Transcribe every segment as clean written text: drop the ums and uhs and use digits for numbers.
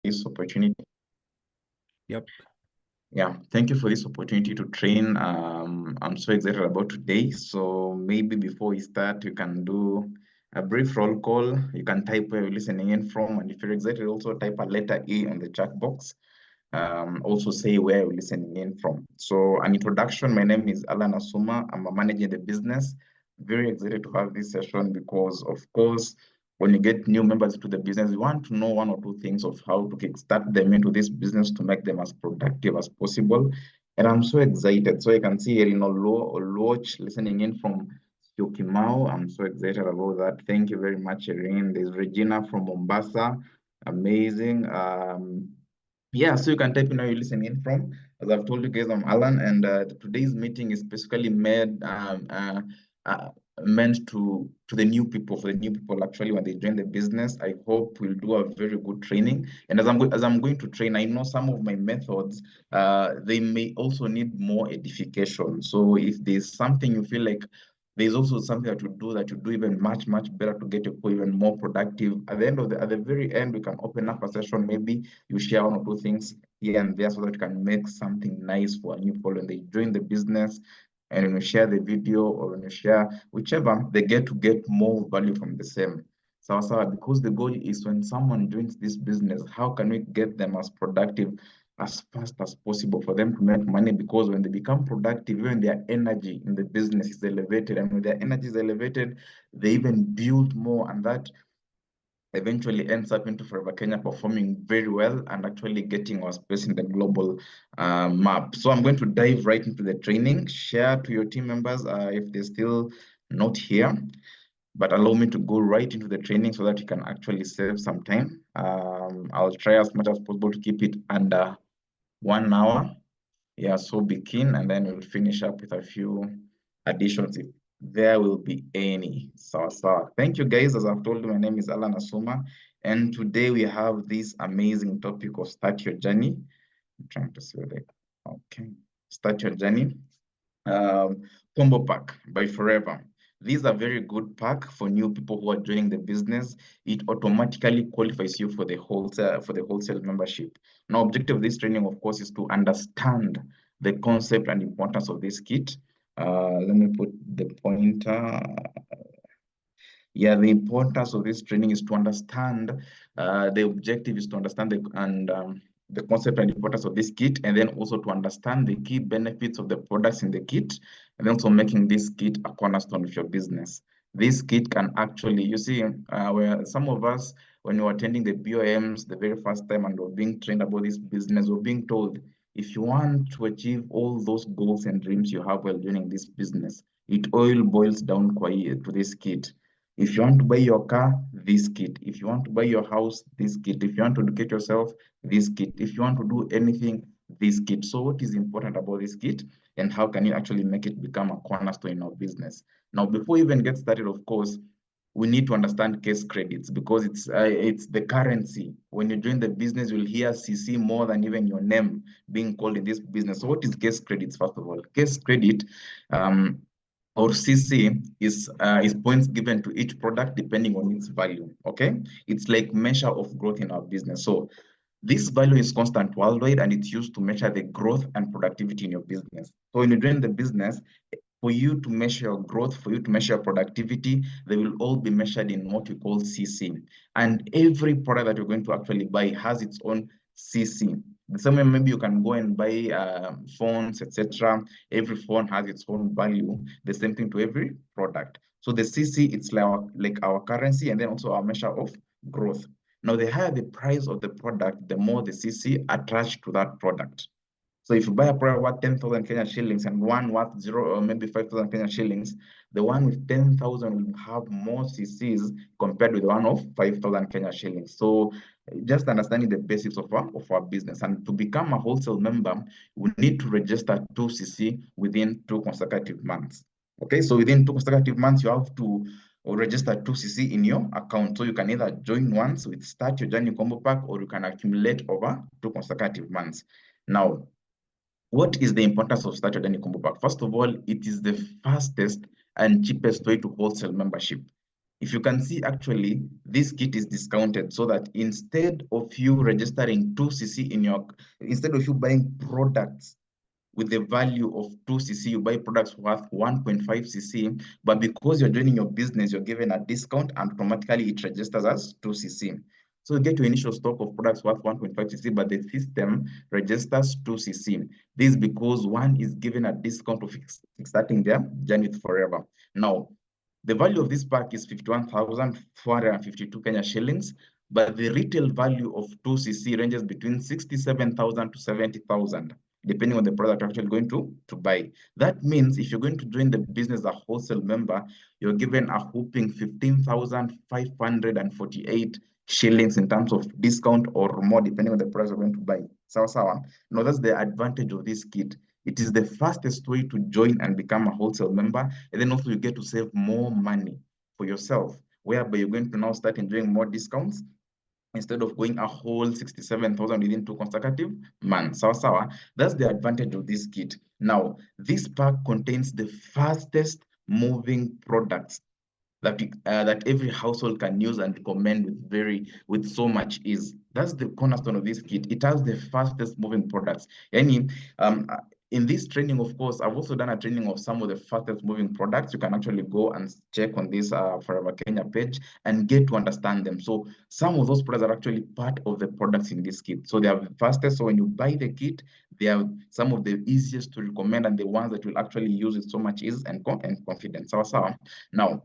this opportunity. Yep. Yeah, thank you for this opportunity to train. I'm so excited about today. So maybe before we start, you can do a brief roll call. You can type where you're listening in from, and if you're excited, also type a letter E on the chat box. Also say where you're listening in from. So an introduction, my name is Allan Asuma. I'm managing the business. Very excited to have this session because, of course, when you get new members to the business, you want to know one or two things of how to kickstart them into this business to make them as productive as possible. And I'm so excited. So you can see here, Loch listening in from Syokimau. I'm so excited about that. Thank you very much, Erin. There's Regina from Mombasa. Amazing. Yeah, so you can type in where you're listening in from. As I've told you guys, I'm Alan, and today's meeting is basically uh, meant to the new people, for the new people actually when they join the business. I hope we'll do a very good training. And as I'm going to train, I know some of my methods they may also need more edification. So if there's something you feel like there's also something that you do even much better to get your people even more productive. At the very end, we can open up a session. Maybe you share one or two things here and there so that you can make something nice for a new people when they join the business. And when you share the video or when you share whichever, they get to get more value from the same. So because the goal is when someone joins this business, how can we get them as productive as fast as possible for them to make money? Because when they become productive, even their energy in the business is elevated, and when their energy is elevated, they even build more, and that eventually ends up into Forever Kenya performing very well and actually getting our space in the global map. So I'm going to dive right into the training, share to your team members if they're still not here, but allow me to go right into the training so that you can actually save some time. I'll try as much as possible to keep it under 1 hour. Yeah, so be keen, and then we'll finish up with a few additions if there will be any. So, thank you guys. As I've told you, my name is Allan Asuma, and today we have this amazing topic of start your journey. I'm trying to see whether, okay, start your journey. Combo pack by Forever. These are very good pack for new people who are joining the business. It automatically qualifies you for the wholesale membership. Now, objective of this training, of course, is to understand the concept and importance of this kit. Let me put the pointer. Yeah, the importance of this training is to understand, the objective is to understand the concept and importance of this kit, and then also to understand the key benefits of the products in the kit, and also making this kit a cornerstone of your business. This kit can actually, you see, where some of us, when we were attending the BOMs the very first time and were being trained about this business, we're being told, if you want to achieve all those goals and dreams you have while doing this business, it all boils down quite to this kit. If you want to buy your car, this kit. If you want to buy your house, this kit. If you want to educate yourself, this kit. If you want to do anything, this kit. So what is important about this kit and how can you actually make it become a cornerstone in our business? Now, before we even get started, of course, we need to understand case credits because it's the currency. When you join the business, you'll hear CC more than even your name being called in this business. So what is case credits, first of all? Case credit, or CC is points given to each product depending on its value. Okay, it's like measure of growth in our business. So this value is constant worldwide and it's used to measure the growth and productivity in your business. So when you join the business, for you to measure your growth, for you to measure your productivity, they will all be measured in what we call CC. And every product that you're going to actually buy has its own CC. The same way, maybe you can go and buy phones, etc. Every phone has its own value. The same thing to every product. So the CC, it's like our currency and then also our measure of growth. Now, the higher the price of the product, the more the CC attached to that product. So if you buy a product worth 10,000 Kenya shillings and one worth zero or maybe 5,000 Kenya shillings, the one with 10,000 will have more CCs compared with the one of 5,000 Kenya shillings. So just understanding the basics of our business. And to become a wholesale member, we need to register 2CC within 2 consecutive months. Okay, so within 2 consecutive months, you have to register 2CC in your account. So you can either join once with Start Your Journey Combo Pack or you can accumulate over 2 consecutive months. Now, what is the importance of Start Your Journey Combo Pack? First of all, it is the fastest and cheapest way to wholesale membership. if you can see, actually, this kit is discounted so that instead of you registering 2cc instead of you buying products with the value of 2cc, you buy products worth 1.5cc, but because you're joining your business, you're given a discount and automatically it registers as 2cc. So you get your initial stock of products worth 1.5cc, but the system registers 2cc. This is because one is given a discount of starting their journey with Forever. Now, the value of this pack is 51,452 Kenya shillings, but the retail value of 2cc ranges between 67,000 to 70,000, depending on the product you're actually going to buy. That means if you're going to join the business as a wholesale member, you're given a whopping 15,548 shillings in terms of discount or more, depending on the price you're going to buy. Sawa. Now, that's the advantage of this kit. It is the fastest way to join and become a wholesale member. And then also you get to save more money for yourself, whereby you're going to now start enjoying more discounts instead of going a whole 67,000 within 2 consecutive months. Sawa. That's the advantage of this kit. Now, this pack contains the fastest moving products that every household can use and recommend with so much ease. That's the cornerstone of this kit. It has the fastest moving products. Um, uh, in this training, of course, I've also done a training of some of the fastest moving products. You can actually go and check on this Forever Kenya page and get to understand them. So some of those products are actually part of the products in this kit. So they are the fastest. So when you buy the kit, they are some of the easiest to recommend and the ones that will actually use with so much ease and confidence. Now,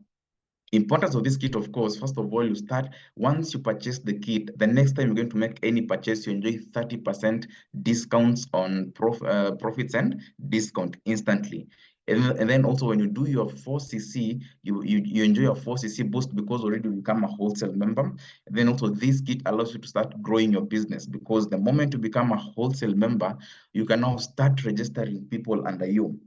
importance of this kit, of course, first of all, you start, once you purchase the kit, the next time you're going to make any purchase, you enjoy 30% discounts on profits and discount instantly. And then also when you do your 4cc, you enjoy a 4cc boost because already you become a wholesale member. And then also this kit allows you to start growing your business, because the moment you become a wholesale member, you can now start registering people under you.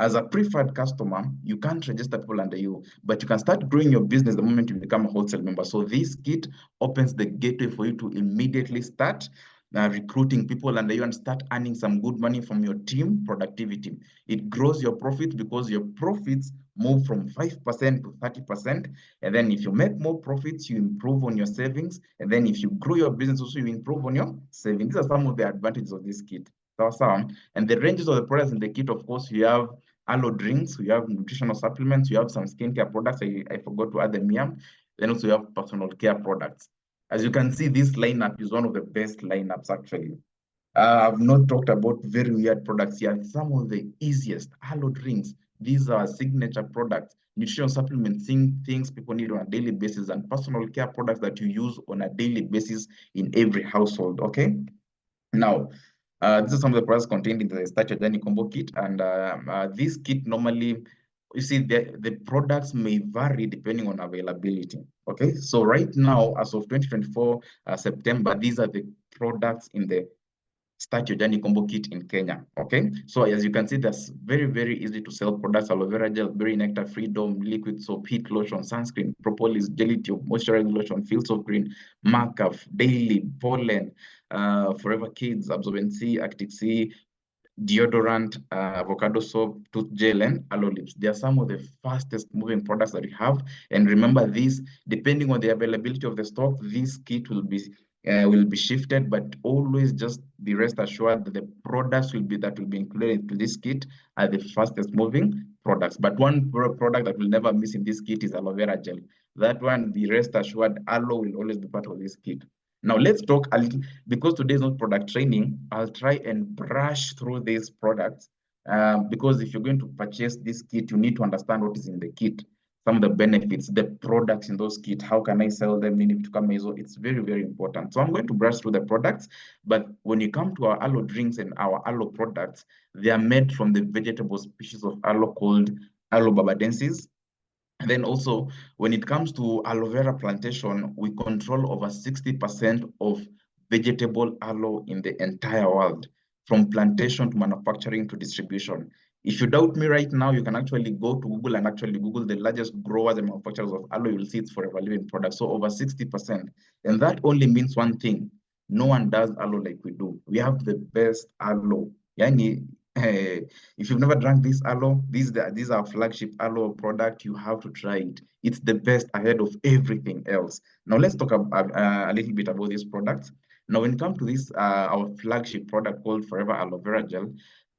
As a preferred customer, you can't register people under you, but you can start growing your business the moment you become a wholesale member. So this kit opens the gateway for you to immediately start recruiting people under you and start earning some good money from your team productivity. It grows your profits because your profits move from 5% to 30%. And then if you make more profits, you improve on your savings. And then if you grow your business, also you improve on your savings. These are some of the advantages of this kit. And the ranges of the products in the kit, of course, you have aloe drinks, we have nutritional supplements, we have some skincare products. I forgot to add them here. Then also we have personal care products. As you can see, this lineup is one of the best lineups actually. I've not talked about very weird products here. Some of the easiest aloe drinks. These are signature products, nutritional supplements, things people need on a daily basis, and personal care products that you use on a daily basis in every household. Okay. Now, this is some of the products contained in the Start Your Journey Combo Kit. And this kit normally, you see, the products may vary depending on availability. Okay, so right now, as of 2024 September, these are the products in the Start Your Journey Combo Kit in Kenya. Okay, so as you can see, that's very, very easy to sell products: aloe vera gel, berry nectar, freedom, liquid soap, heat lotion, sunscreen, propolis, jelly tube, moisturizing lotion, fields of green, markup, daily, pollen, Forever Kids, Absorbent C, Actic C, deodorant, avocado soap, tooth gel, and aloe lips. They are some of the fastest moving products that we have. And remember this, depending on the availability of the stock, this kit will be shifted, but always just be rest assured that the products that will be included in this kit are the fastest moving products. But one product that will never miss in this kit is aloe vera gel. That one, be rest assured, aloe will always be part of this kit. Now let's talk a little, because today is not product training. I'll try and brush through these products because if you're going to purchase this kit, you need to understand what is in the kit, some of the benefits, the products in those kits, how can I sell them, need to come. It's very, very important. So I'm going to brush through the products, but when you come to our aloe drinks and our aloe products, they are made from the vegetable species of aloe called Aloe barbadensis. And then also, when it comes to aloe vera plantation, we control over 60% of vegetable aloe in the entire world, from plantation to manufacturing to distribution. If you doubt me right now, you can actually go to Google and actually Google the largest growers and manufacturers of aloe. You'll see it's Forever Living products, so over 60%. And that only means one thing: no one does aloe like we do. We have the best aloe. Yani, If you've never drank this aloe, these are flagship aloe product. You have to try it. It's the best ahead of everything else. Now let's talk a little bit about these products. Now, when it comes to this, our flagship product called Forever Aloe Vera Gel,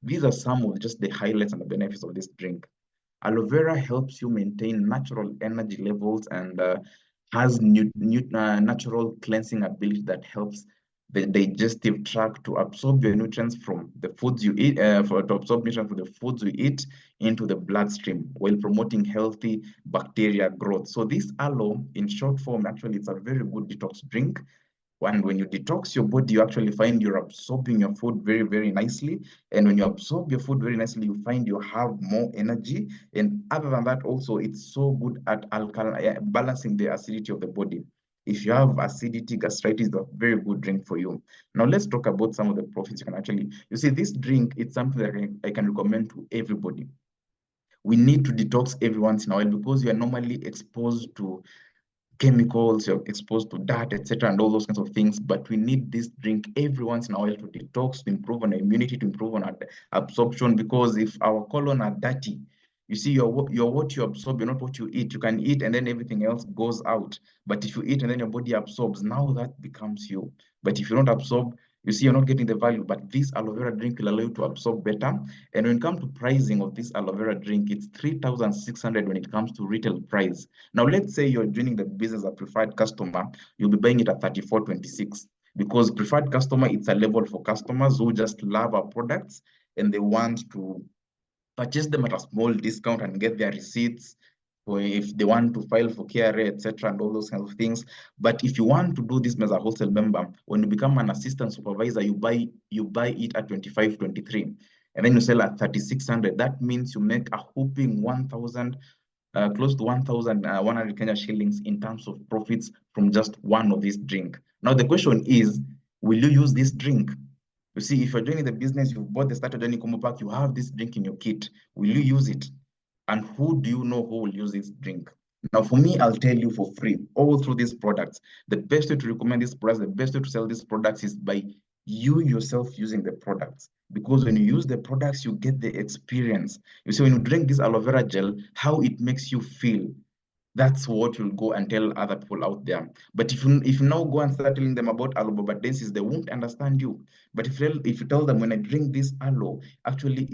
these are some of just the highlights and the benefits of this drink. Aloe vera helps you maintain natural energy levels and has natural cleansing ability that helps the digestive tract to absorb your nutrients from the foods you eat, to absorb nutrients from the foods you eat into the bloodstream while promoting healthy bacteria growth. So this aloe, in short form, actually, it's a very good detox drink. And when you detox your body, you actually find you're absorbing your food very, very nicely. And when you absorb your food very nicely, you find you have more energy. And other than that, also, it's so good at balancing the acidity of the body. If you have acidity, gastritis, it's a very good drink for you. Now, let's talk about some of the profits you can actually. You see, this drink, it's something that I can recommend to everybody. We need to detox every once in a while because you are normally exposed to chemicals, you're exposed to dirt, etc., and all those kinds of things. But we need this drink every once in a while to detox, to improve on our immunity, to improve on our absorption. Because if our colon are dirty, you see, you're what you absorb, you're not what you eat. You can eat and then everything else goes out. But if you eat and then your body absorbs, now that becomes you. But if you don't absorb, you see, you're not getting the value. But this aloe vera drink will allow you to absorb better. And when it comes to pricing of this aloe vera drink, it's 3,600 when it comes to retail price. Now, let's say you're joining the business as a preferred customer, you'll be buying it at 34.26 because preferred customer, it's a level for customers who just love our products and they want to purchase them at a small discount and get their receipts, or if they want to file for KRA, etc., and all those kinds of things. But if you want to do this as a wholesale member, when you become an assistant supervisor, you buy it at 25.23, and then you sell at 3,600. That means you make a whooping 1,000, close to 1,100 Kenya shillings in terms of profits from just one of this drink. Now the question is, will you use this drink? You see, if you're doing the business, you bought the starter journey combo pack, you have this drink in your kit. Will you use it? And who do you know who will use this drink? Now, for me, I'll tell you for free, all through these products, the best way to recommend these products, the best way to sell these products is by you yourself using the products. Because when you use the products, you get the experience. You see, when you drink this aloe vera gel, how it makes you feel. That's what you'll go and tell other people out there. But if you now go and start telling them about aloe bobadensis, they won't understand you. But if you tell them when I drink this aloe, actually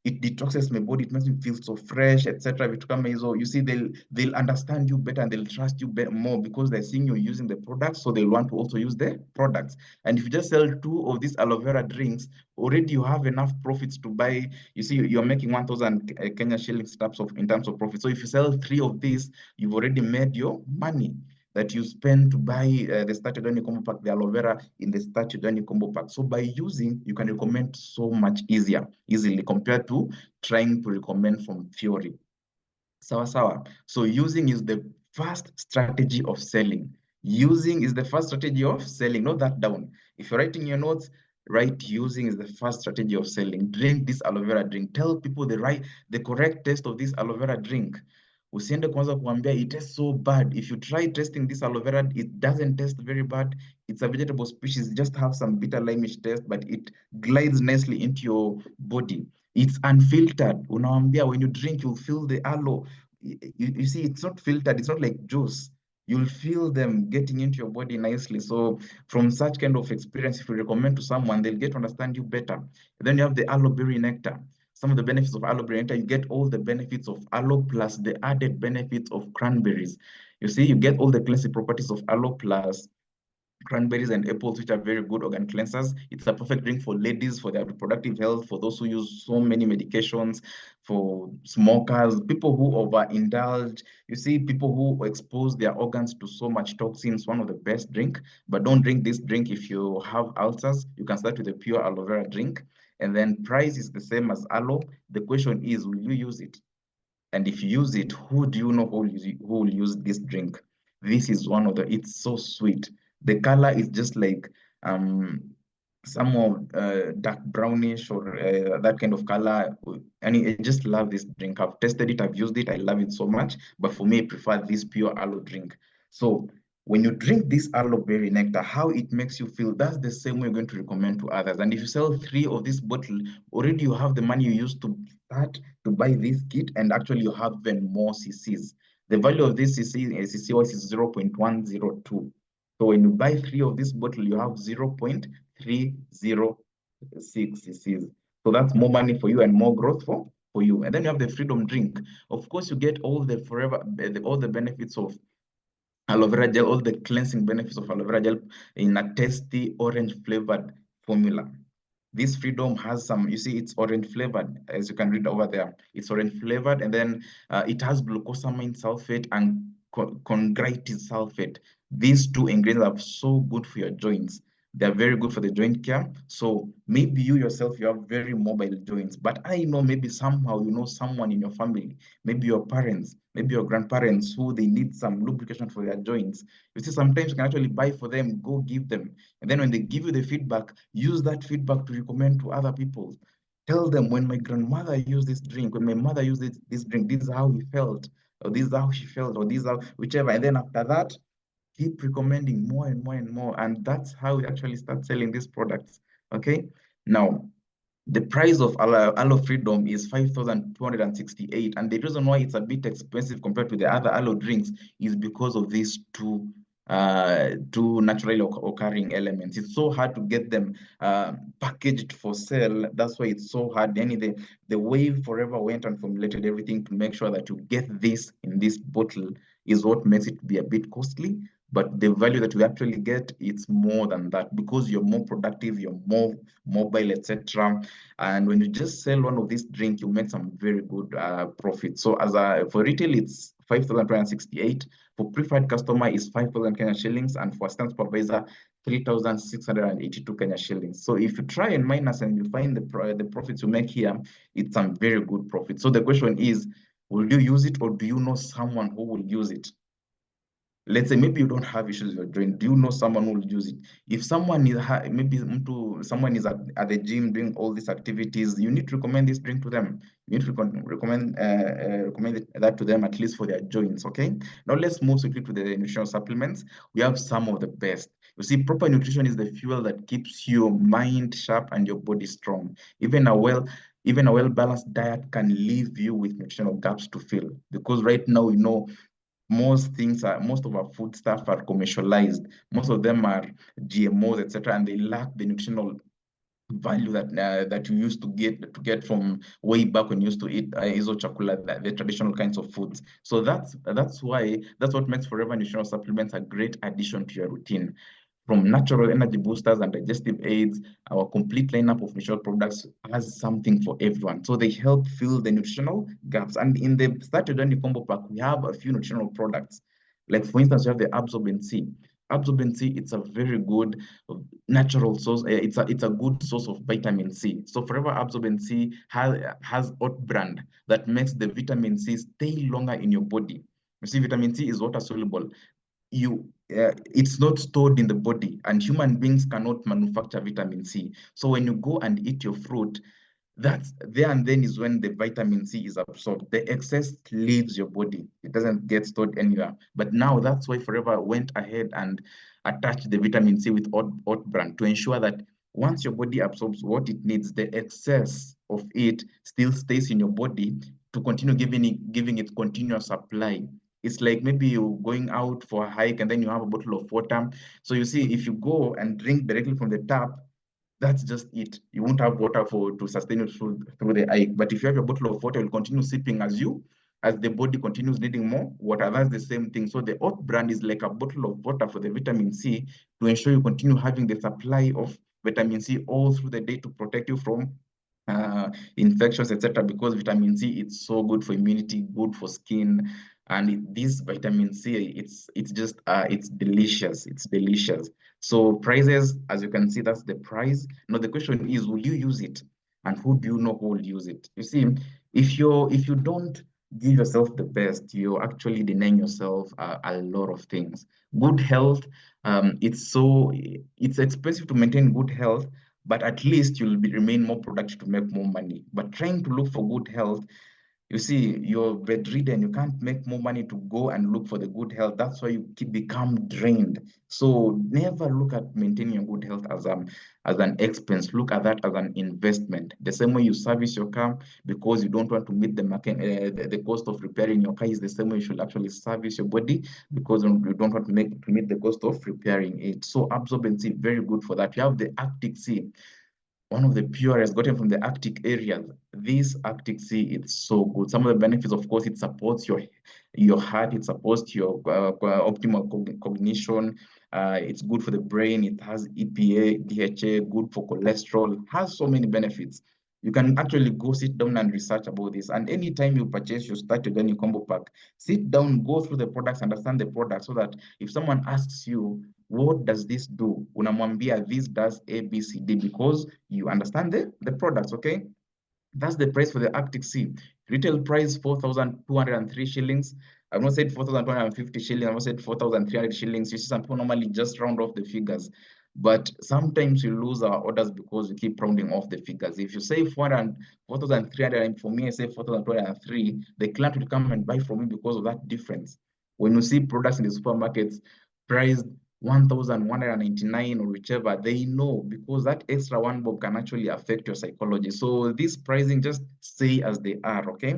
it detoxes my body, it makes me feel so fresh, etc. You see, they'll understand you better and they'll trust you more because they're seeing you using the products, so they'll want to also use the products. And if you just sell 2 of these aloe vera drinks, already you have enough profits to buy. You see, you're making 1,000 Kenya shillings in terms of profit. So if you sell 3 of these, you've already made your money that you spend to buy the started on combo pack, the aloe vera in the started on combo pack. So by using, you can recommend so much easily compared to trying to recommend from theory. Sawa sawa. So using is the first strategy of selling. Using is the first strategy of selling. Note that down. If you're writing your notes, write using is the first strategy of selling. Drink this aloe vera drink. Tell people the correct taste of this aloe vera drink. Usiende kwanza kuambia it tastes so bad. If you try tasting this aloe vera, it doesn't taste very bad. It's a vegetable species, just have some bitter limeish taste, but it glides nicely into your body. It's unfiltered. Unawambia when you drink, you'll feel the aloe. You see, it's not filtered. It's not like juice. You'll feel them getting into your body nicely. So from such kind of experience, if you recommend to someone, they'll get to understand you better. Then you have the aloe berry nectar. Some of the benefits of aloe berry nectar, you get all the benefits of aloe plus the added benefits of cranberries. You see, you get all the cleansing properties of aloe plus cranberries and apples, which are very good organ cleansers. It's a perfect drink for ladies, for their reproductive health, for those who use so many medications, for smokers, people who overindulge. You see, people who expose their organs to so much toxins, one of the best drink. But don't drink this drink if you have ulcers. You can start with a pure aloe vera drink. And then price is the same as aloe. The question is, will you use it? And if you use it, who do you know who will use this drink? This is one of it's so sweet. The color is just like some more dark brownish or that kind of color. And I just love this drink. I've tasted it, I've used it, I love it so much. But for me, I prefer this pure aloe drink. So When you drink this aloe berry nectar, how it makes you feel, that's the same way you're going to recommend to others. And if you sell 3 of this bottle, already you have the money you used to start to buy this kit, and actually you have even more cc's. The value of this cc oil is 0.102. So when you buy 3 of this bottle, you have 0.306 cc's. So that's more money for you and more growth for you. And then you have the freedom drink. Of course, you get all the all the benefits of aloe vera gel, all the cleansing benefits of aloe vera gel in a tasty orange flavored formula. This freedom has some, you see, it's orange flavored, as you can read over there. It's orange flavored, and then it has glucosamine sulfate and chondritis sulfate. These two ingredients are so good for your joints. They're very good for the joint care. So maybe you yourself, you have very mobile joints, but I know maybe somehow you know someone in your family, maybe your parents, maybe your grandparents, who they need some lubrication for their joints. You see, sometimes you can actually buy for them, go give them. And then when they give you the feedback, use that feedback to recommend to other people. Tell them, when my grandmother used this drink, when my mother used this drink, this is how he felt, or this is how she felt, or this is how, whichever. And then after that, keep recommending more and more and more. And that's how we actually start selling these products. Okay. Now, the price of aloe freedom is 5,268, and the reason why it's a bit expensive compared to the other aloe drinks is because of these two naturally occurring elements. It's so hard to get them packaged for sale. That's why it's so hard. The way Forever went and formulated everything to make sure that you get this in this bottle is what makes it be a bit costly. But the value that we actually get, it's more than that, because you're more productive, you're more mobile, etc. And when you just sell one of these drinks, you make some very good profit. So for retail, it's 5,268. For preferred customer, is 5,000 Kenya shillings, and for stand supervisor, 3,682 Kenya shillings. So if you try and minus and you find the profits you make here, it's some very good profit. So the question is, will you use it, or do you know someone who will use it? Let's say maybe you don't have issues with your joint. Do you know someone who will use it? If someone is maybe someone is at the gym doing all these activities, you need to recommend this drink to them. You need to recommend that to them, at least for their joints. Okay. Now let's move quickly to the nutritional supplements. We have some of the best. You see, proper nutrition is the fuel that keeps your mind sharp and your body strong. Even a well-balanced diet can leave you with nutritional gaps to fill. Because right now, most of our food stuff are commercialized. Most of them are GMOs, etc., and they lack the nutritional value that you used to get from way back when you used to eat iso chocolate, the traditional kinds of foods. So that's what makes Forever nutritional supplements a great addition to your routine. From natural energy boosters and digestive aids, our complete lineup of nutritional products has something for everyone. So they help fill the nutritional gaps. And in the Start Your Journey combo pack, we have a few nutritional products. Like, for instance, you have the Absorbent C. Absorbent C, it's a very good natural source. It's a good source of vitamin C. So Forever Absorbent C has oat brand that makes the vitamin C stay longer in your body. You see, vitamin C is water soluble. It's not stored in the body, and human beings cannot manufacture vitamin C. So when you go and eat your fruit, that's there and then is when the vitamin C is absorbed. The excess leaves your body. It doesn't get stored anywhere. But now that's why Forever went ahead and attached the vitamin C with oat bran to ensure that once your body absorbs what it needs, the excess of it still stays in your body to continue giving it continuous supply. It's like maybe you're going out for a hike and then you have a bottle of water. So you see, if you go and drink directly from the tap, that's just it. You won't have water to sustain you through the hike. But if you have a bottle of water, you'll continue sipping as the body continues needing more water. That's the same thing. So the oat brand is like a bottle of water for the vitamin C to ensure you continue having the supply of vitamin C all through the day to protect you from infections, etc. Because vitamin C, it's so good for immunity, good for skin, and this vitamin C, it's delicious. It's delicious. So prices, as you can see, that's the price. Now the question is, will you use it, and who do you know who will use it? You see, if you don't give yourself the best, you're actually denying yourself a lot of things. Good health, it's expensive to maintain good health, but at least remain more productive to make more money. But trying to look for good health, You see, you're bedridden, you can't make more money to go and look for the good health. That's why you keep become drained. So never look at maintaining your good health as an expense. Look at that as an investment. The same way you service your car because you don't want to meet the cost of repairing your car is the same way you should actually service your body because you don't want to meet the cost of repairing it. So absorbency, very good for that. You have the Arctic Sea, one of the purest gotten from the Arctic areas. This Arctic Sea, it's so good. Some of the benefits, of course, it supports your heart, it supports your optimal cognition. It's good for the brain. It has EPA, DHA, good for cholesterol. Has so many benefits. You can actually go sit down and research about this. And anytime you purchase your Start Your Journey combo pack, sit down, go through the products, understand the product, so that if someone asks you, what does this do? Unamwambia this does A, B, C, D, because you understand the products, okay? That's the price for the Arctic Sea. Retail price 4,203 shillings. I've not said 4,250 shillings, I've not said 4,300 shillings. You see, some people normally just round off the figures. But sometimes we lose our orders because we keep rounding off the figures. If you say 4,300, and for me, I say 4,203, the client will come and buy from me because of that difference. When you see products in the supermarkets priced 1,199 or whichever, they know because that extra one bob can actually affect your psychology. So this pricing, just stay as they are, okay?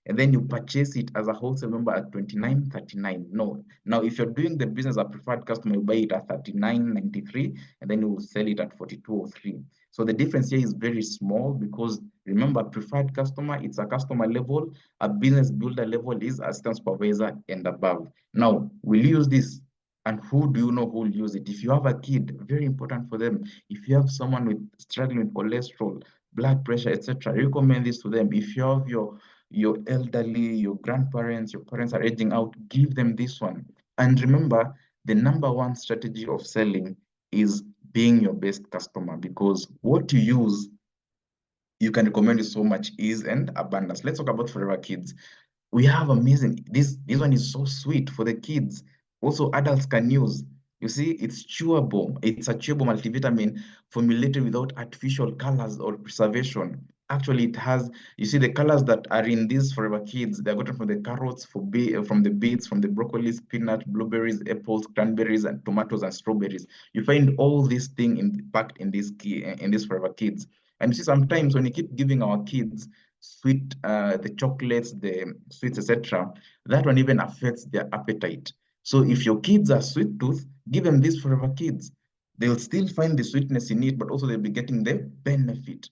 And then you purchase it as a wholesale member at 29.39. No. Now, if you're doing the business as a preferred customer, you buy it at 39.93, and then you will sell it at 42.03. So the difference here is very small because remember, preferred customer, it's a customer level. A business builder level is assistant supervisor and above. Now, will you use this? And who do you know who will use it? If you have a kid, very important for them. If you have someone with struggling with cholesterol, blood pressure, etc., recommend this to them. If you have your elderly, your grandparents, your parents are aging out, give them this one. And remember, the number one strategy of selling is being your best customer, because what you use, you can recommend with so much ease and abundance. Let's talk about Forever Kids. We have amazing, this one is so sweet for the kids. Also, adults can use. You see, it's chewable. It's a chewable multivitamin formulated without artificial colors or preservation. Actually, it has, you see, the colors that are in these Forever Kids, they're gotten from the carrots, from the beets, from the broccoli, spinach, blueberries, apples, cranberries, and tomatoes and strawberries. You find all these things packed in this Forever Kids. And you see, sometimes when you keep giving our kids sweet, the chocolates, the sweets, etc., that one even affects their appetite. So if your kids are sweet tooth, give them this Forever Kids. They'll still find the sweetness in it, but also they'll be getting the benefit.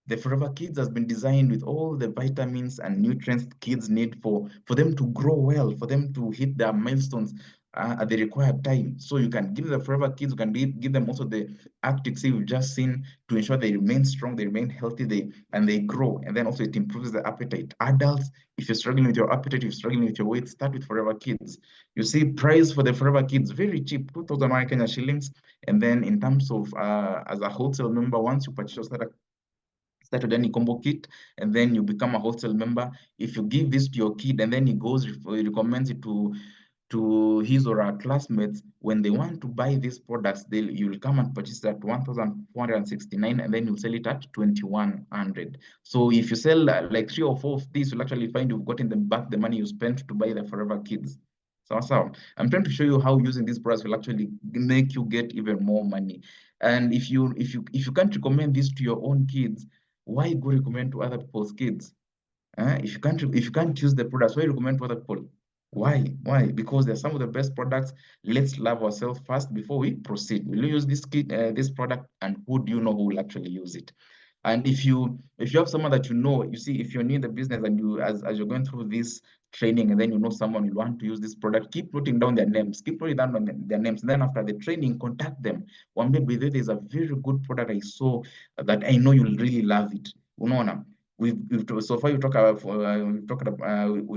The Forever Kids has been designed with all the vitamins and nutrients kids need for them to grow well, for them to hit their milestones at the required time. So you can give the Forever Kids, you can give them also the Arctic Sea we've just seen to ensure they remain strong, they remain healthy, and they grow. And then also it improves the appetite. Adults, if you're struggling with your appetite, if you're struggling with your weight, start with Forever Kids. You see, price for the Forever Kids, very cheap, 2,001 Kenya shillings. And then in terms of as a wholesale member, once you purchase that started any combo kit, and then you become a wholesale member. If you give this to your kid and then he goes, he recommends it to his or her classmates, when they want to buy these products, you'll come and purchase it at 1,469, and then you'll sell it at 2,100. So if you sell like 3 or 4 of these, you'll actually find you've gotten them back the money you spent to buy the Forever Kids. So I'm trying to show you how using these products will actually make you get even more money. And if you can't recommend this to your own kids, why go recommend to other people's kids? If you can't use the products, why recommend to other people? Why? Why? Because they're some of the best products. Let's love ourselves first before we proceed. Will you use this product, and who do you know who will actually use it? And if you have someone that you know, you see, if you're new in the business and you as you're going through this training, and then you know someone will want to use this product, keep noting down their names, keep noting down their names. And then after the training, contact them. One day, there's a very good product I saw that I know you'll really love it. Unaona? So far we've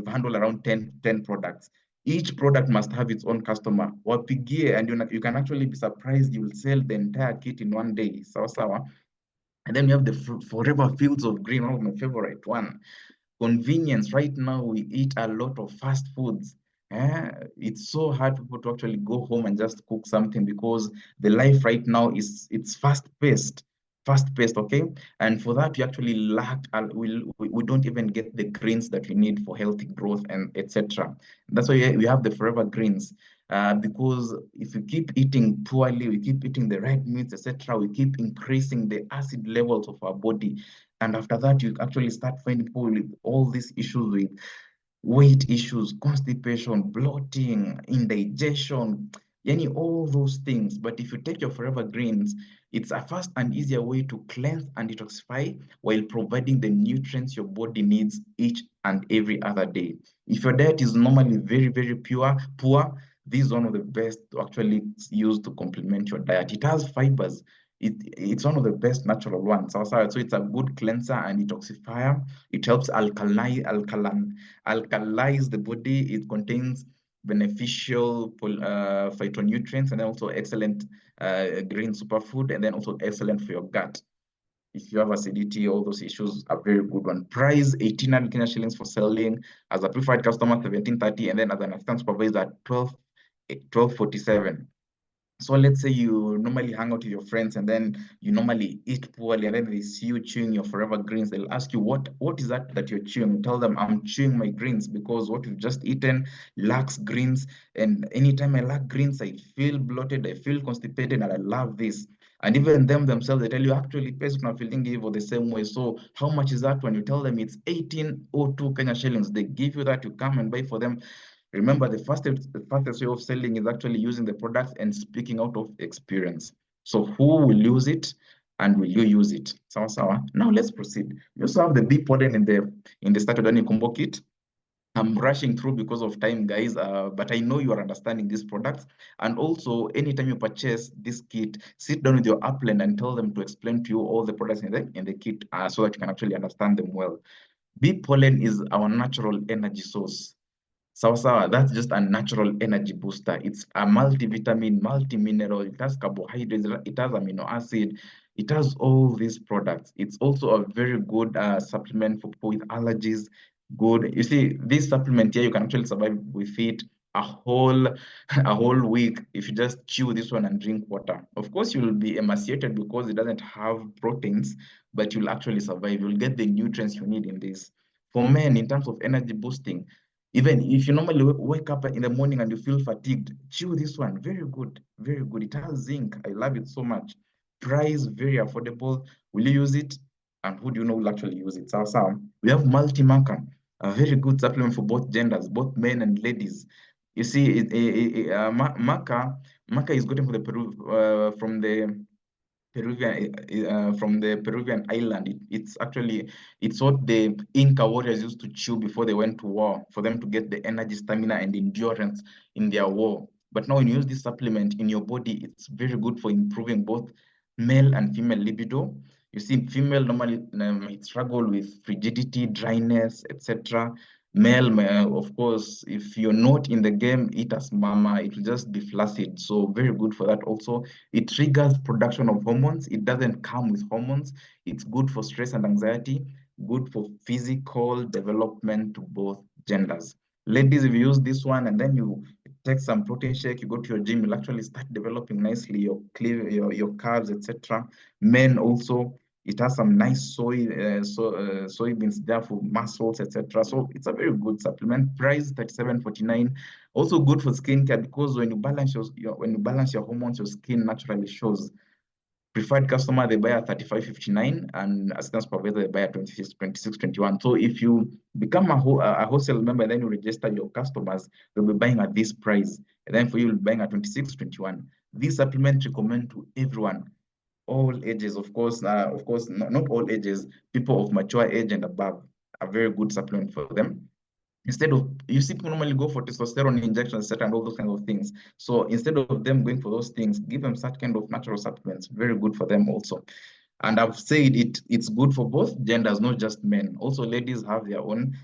handled around 10 products. Each product must have its own customer. Wapigie, and you can actually be surprised you will sell the entire kit in one day. Sawa. And then we have the Forever Fields of Green, one of my favorite one. Convenience. Right now, we eat a lot of fast foods. It's so hard for people to actually go home and just cook something because the life right now it's fast paced. fast paced, okay? And for that, we actually lack, we don't even get the greens that we need for healthy growth and etc. That's why we have the forever greens. Because if we keep eating poorly, we keep eating the red meats, etc., we keep increasing the acid levels of our body. And after that, you actually start finding people with all these issues with weight issues, constipation, bloating, indigestion, any all those things. But if you take your forever greens, it's a fast and easier way to cleanse and detoxify while providing the nutrients your body needs each and every other day. If your diet is normally very, very poor, this is one of the best to actually use to complement your diet. It has fibers. It's one of the best natural ones. So it's a good cleanser and detoxifier. It helps alkalize the body. It contains beneficial phytonutrients and then also excellent green superfood, and then also excellent for your gut. If you have acidity, all those issues are very good one. Price 1,800 Kenya shillings for selling. As a preferred customer, 1730, and then as an assistant supervisor, 1247. So let's say you normally hang out with your friends and then you normally eat poorly and then they see you chewing your forever greens. They'll ask you, what is that you're chewing? You tell them, I'm chewing my greens because what you've just eaten lacks greens. And anytime I lack greens, I feel bloated, I feel constipated, and I love this. And even them themselves, they tell you, actually, person are feeling evil the same way. So how much is that? When you tell them it's 1802 Kenya shillings, they give you that, you come and buy for them. Remember, the fastest way of selling is actually using the products and speaking out of experience. So who will use it and will you use it? Sawa sawa. Now let's proceed. We also have the big pollen in the started on combo kit. I'm rushing through because of time, guys, but I know you are understanding these products. And also, anytime you purchase this kit, sit down with your upline and tell them to explain to you all the products in the kit so that you can actually understand them well. Bee pollen is our natural energy source. Sawa, that's just a natural energy booster. It's a multivitamin, multi-mineral, it has carbohydrates, it has amino acid, it has all these products. It's also a very good supplement for people with allergies. Good. You see, this supplement here, you can actually survive with it a whole a whole week if you just chew this one and drink water. Of course, you'll be emaciated because it doesn't have proteins, but you'll actually survive. You'll get the nutrients you need in this. For men, in terms of energy boosting, even if you normally wake up in the morning and you feel fatigued, chew this one. Very good, very good. It has zinc. I love it so much. Price very affordable. Will you use it? And who do you know will actually use it? So we have multi-maca, a very good supplement for both genders, both men and ladies. You see, maca is gotten from the Peruvian island. It's actually it's what the Inca warriors used to chew before they went to war for them to get the energy, stamina, and endurance in their war. But now when you use this supplement in your body, it's very good for improving both male and female libido. You see, female normally might struggle with frigidity, dryness, etc. Male, of course, if you're not in the game, eat as mama, it will just be flaccid. So very good for that also. It triggers production of hormones. It doesn't come with hormones. It's good for stress and anxiety, good for physical development to both genders. Ladies, if you use this one and then you take some protein shake, you go to your gym, you'll actually start developing nicely your calves, etc. Men also, it has some nice soybeans there for muscles, etc. So it's a very good supplement. Price 37.49. Also good for skincare because when you balance when you balance your hormones, your skin naturally shows. Preferred customer, they buy at 35.59, and assistant supervisor, they buy at 26.21. So if you become a wholesale member, then you register your customers, they'll be buying at this price. And then for you, you'll be buying at 26.21. This supplement recommend to everyone, all ages, of course, not all ages, people of mature age and above, a very good supplement for them. Instead of, you see people normally go for testosterone injections, etc., and all those kinds of things. So instead of them going for those things, give them such kind of natural supplements, very good for them also. And I've said it's good for both genders, not just men. Also, ladies have their own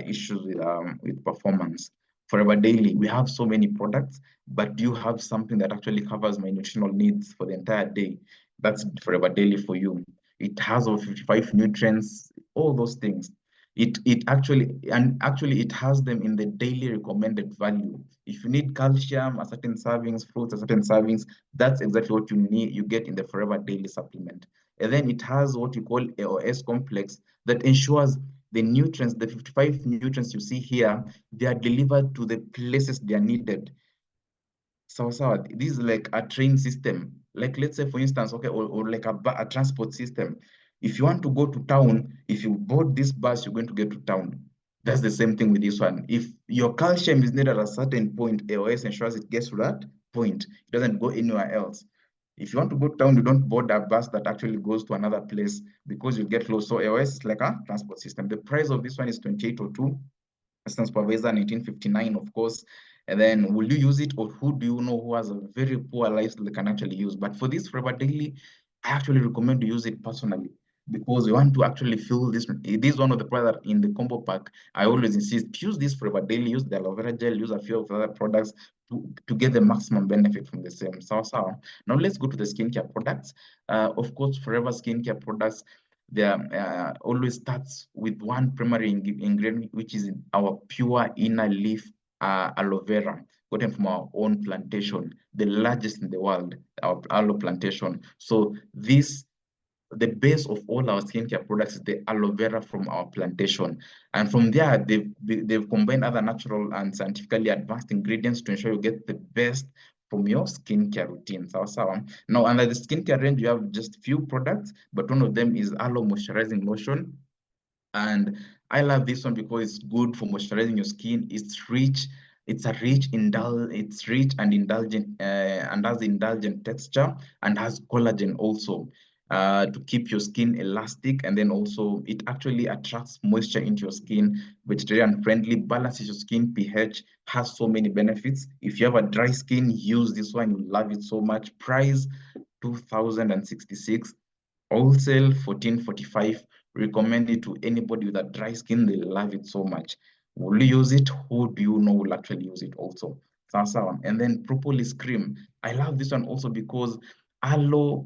issues with performance. Forever Daily, we have so many products, but do you have something that actually covers my nutritional needs for the entire day? That's Forever Daily for you. It has over 55 nutrients, all those things. It actually it has them in the daily recommended value. If you need calcium, a certain servings, fruits, a certain servings, that's exactly what you need, you get in the Forever Daily supplement. And then it has what you call AOS complex that ensures the nutrients, the 55 nutrients you see here, they are delivered to the places they are needed. So this is like a train system. Like let's say for instance, okay, or like a transport system. If you want to go to town, if you board this bus, you're going to get to town. That's the same thing with this one. If your calcium is needed at a certain point, AOS ensures it gets to that point. It doesn't go anywhere else. If you want to go to town, you don't board a bus that actually goes to another place because you get lost. So AOS is like a transport system. The price of this one is 2802. Assistant supervisor 1959, of course. And then will you use it, or who do you know who has a very poor lifestyle they can actually use? But for this Forever Daily, I actually recommend to use it personally because you want to actually feel this. It is one of the products in the combo pack. I always insist, use this Forever Daily, use the aloe vera gel, use a few of the other products to get the maximum benefit from the same. So. Now let's go to the skincare products. Of course, Forever skincare products, they always starts with one primary ingredient, which is our pure inner leaf aloe vera, gotten from our own plantation, the largest in the world, our aloe plantation. So this, the base of all our skincare products is the aloe vera from our plantation. And from there, they've combined other natural and scientifically advanced ingredients to ensure you get the best from your skincare routine. So. Now, under the skincare range, you have just few products, but one of them is aloe moisturizing lotion. And I love this one because it's good for moisturizing your skin. It's rich. It's rich and indulgent, and has indulgent texture and has collagen also, to keep your skin elastic. And then also it actually attracts moisture into your skin, vegetarian friendly, balances your skin pH, has so many benefits. If you have a dry skin, use this one. You love it so much. Price 2066. Wholesale 1445. Recommend it to anybody with a dry skin. They love it so much. Will you use it? Who do you know will actually use it also? Sawa. And then propolis cream. I love this one also because aloe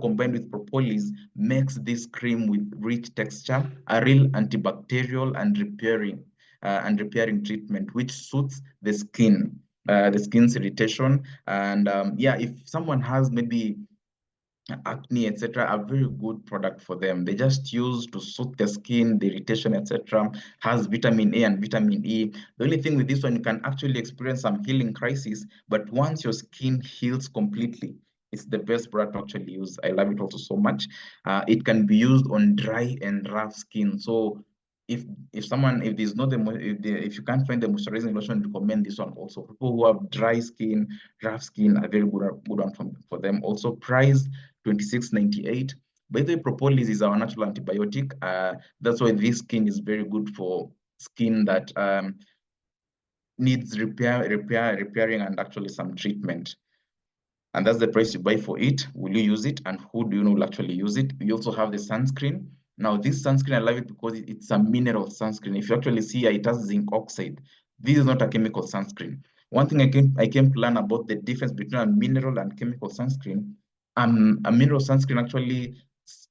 combined with propolis makes this cream with rich texture, a real antibacterial and repairing treatment, which suits the skin's irritation. And yeah, if someone has maybe acne, etc., a very good product for them. They just use to soothe the skin, the irritation, etc. Has vitamin A and vitamin E. The only thing with this one, you can actually experience some healing crisis, but once your skin heals completely, it's the best product to actually use. I love it also so much. It can be used on dry and rough skin. So if if there's not if you can't find the moisturizing lotion, recommend this one also. People who have dry skin, rough skin, a very good one for them. Also priced 26.98. By the way, propolis is our natural antibiotic. That's why this skin is very good for skin that needs repairing, and actually some treatment. And that's the price you buy for it. Will you use it? And who do you know will actually use it? We also have the sunscreen. Now, this sunscreen, I love it because it's a mineral sunscreen. If you actually see it has zinc oxide. This is not a chemical sunscreen. One thing I came to learn about the difference between a mineral and chemical sunscreen. A mineral sunscreen actually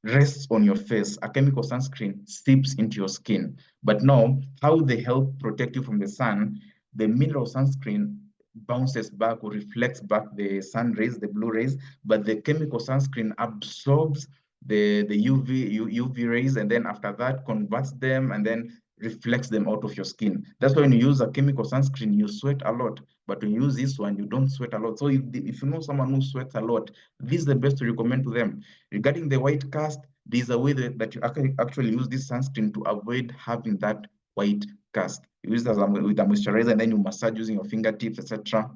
rests on your face. A chemical sunscreen seeps into your skin. But now, how they help protect you from the sun, the mineral sunscreen bounces back or reflects back the sun rays, the blue rays, but the chemical sunscreen absorbs the UV rays, and then after that converts them and then reflects them out of your skin. That's why when you use a chemical sunscreen, you sweat a lot. But when you use this one, you don't sweat a lot. So if you know someone who sweats a lot, this is the best to recommend to them. Regarding the white cast, there's a way that you actually use this sunscreen to avoid having that white cast. You use it with a moisturizer, and then you massage using your fingertips, etc.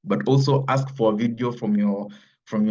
But also ask for a video from your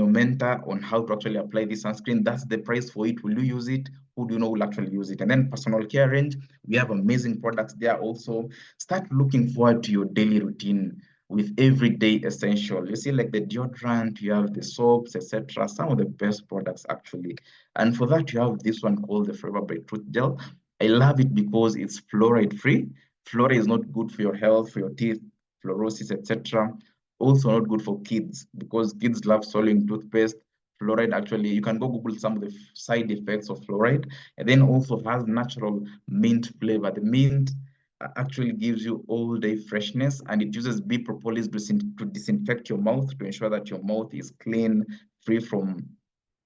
mentor on how to actually apply this sunscreen. That's the price for it. Will you use it? Who do you know will actually use it? And then personal care range, we have amazing products there also. Start looking forward to your daily routine with everyday essential. You see, like the deodorant, you have the soaps, etc. Some of the best products actually. And for that, you have this one called the Forever Bright Tooth Gel. I love it because it's fluoride free. Fluoride is not good for your health, for your teeth, fluorosis, etc. Also not good for kids because kids love swallowing toothpaste. Fluoride actually, you can go Google some of the side effects of fluoride, and then also has natural mint flavor. The mint actually gives you all day freshness, and it uses bee propolis to disinfect your mouth to ensure that your mouth is clean, free from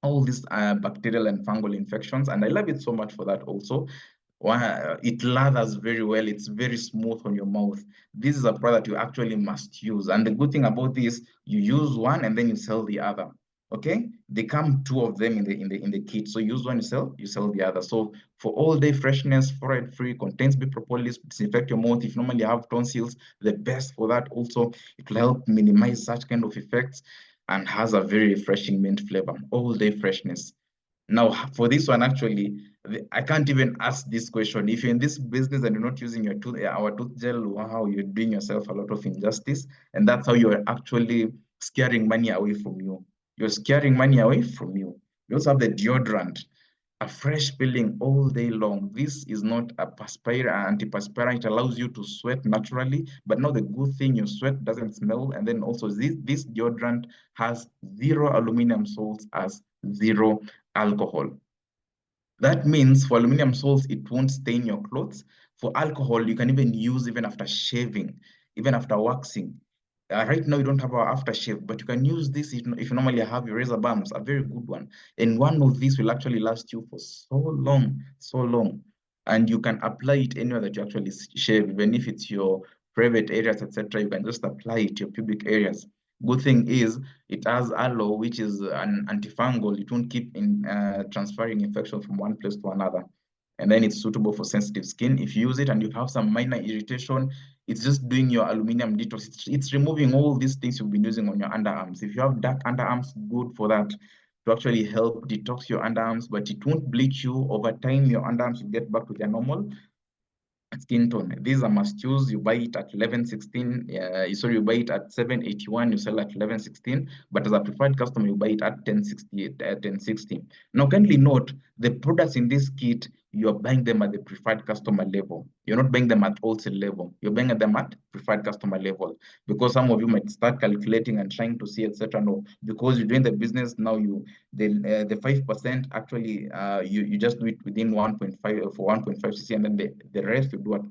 all these bacterial and fungal infections. And I love it so much for that also. It lathers very well. It's very smooth on your mouth. This is a product you actually must use. And the good thing about this, you use one and then you sell the other. Okay, they come two of them in the kit. So use one, you sell the other. So for all day freshness, fluoride free, contains B propolis, disinfect your mouth. If you normally have tonsils, the best for that also. It will help minimize such kind of effects and has a very refreshing mint flavor. All day freshness. Now, for this one, actually, I can't even ask this question. If you're in this business and you're not using our tooth gel, wow, you're doing yourself a lot of injustice. And that's how you're actually scaring money away from you. You're scaring money away from you. You also have the deodorant, a fresh feeling all day long. This is not a antiperspirant. It allows you to sweat naturally. But now the good thing, your sweat doesn't smell. And then also this deodorant has zero aluminum salts as zero alcohol. That means for aluminum salts, it won't stain your clothes. For alcohol, you can even use even after shaving, even after waxing. Right now, you don't have our aftershave, but you can use this if you normally have your razor bumps, a very good one. And one of these will actually last you for so long, so long. And you can apply it anywhere that you actually shave, even if it's your private areas, etc. You can just apply it to your pubic areas. Good thing is it has aloe, which is an antifungal. It won't keep transferring infection from one place to another. And then it's suitable for sensitive skin. If you use it and you have some minor irritation, it's just doing your aluminum detox. It's removing all these things you've been using on your underarms. If you have dark underarms, good for that to actually help detox your underarms, but it won't bleach you. Over time, your underarms will get back to their normal skin tone. These are must use. You buy it at 11.16. Sorry, you buy it at 7.81. You sell at 11.16. But as a preferred customer, you buy it at 10.60. Now, kindly note the products in this kit. You're buying them at the preferred customer level. You're not buying them at wholesale level. You're buying them at preferred customer level. Because some of you might start calculating and trying to see, etc. No, because you're doing the business now. The 5% actually you just do it within 1.5 for 1.5 cc, and then the rest you do it.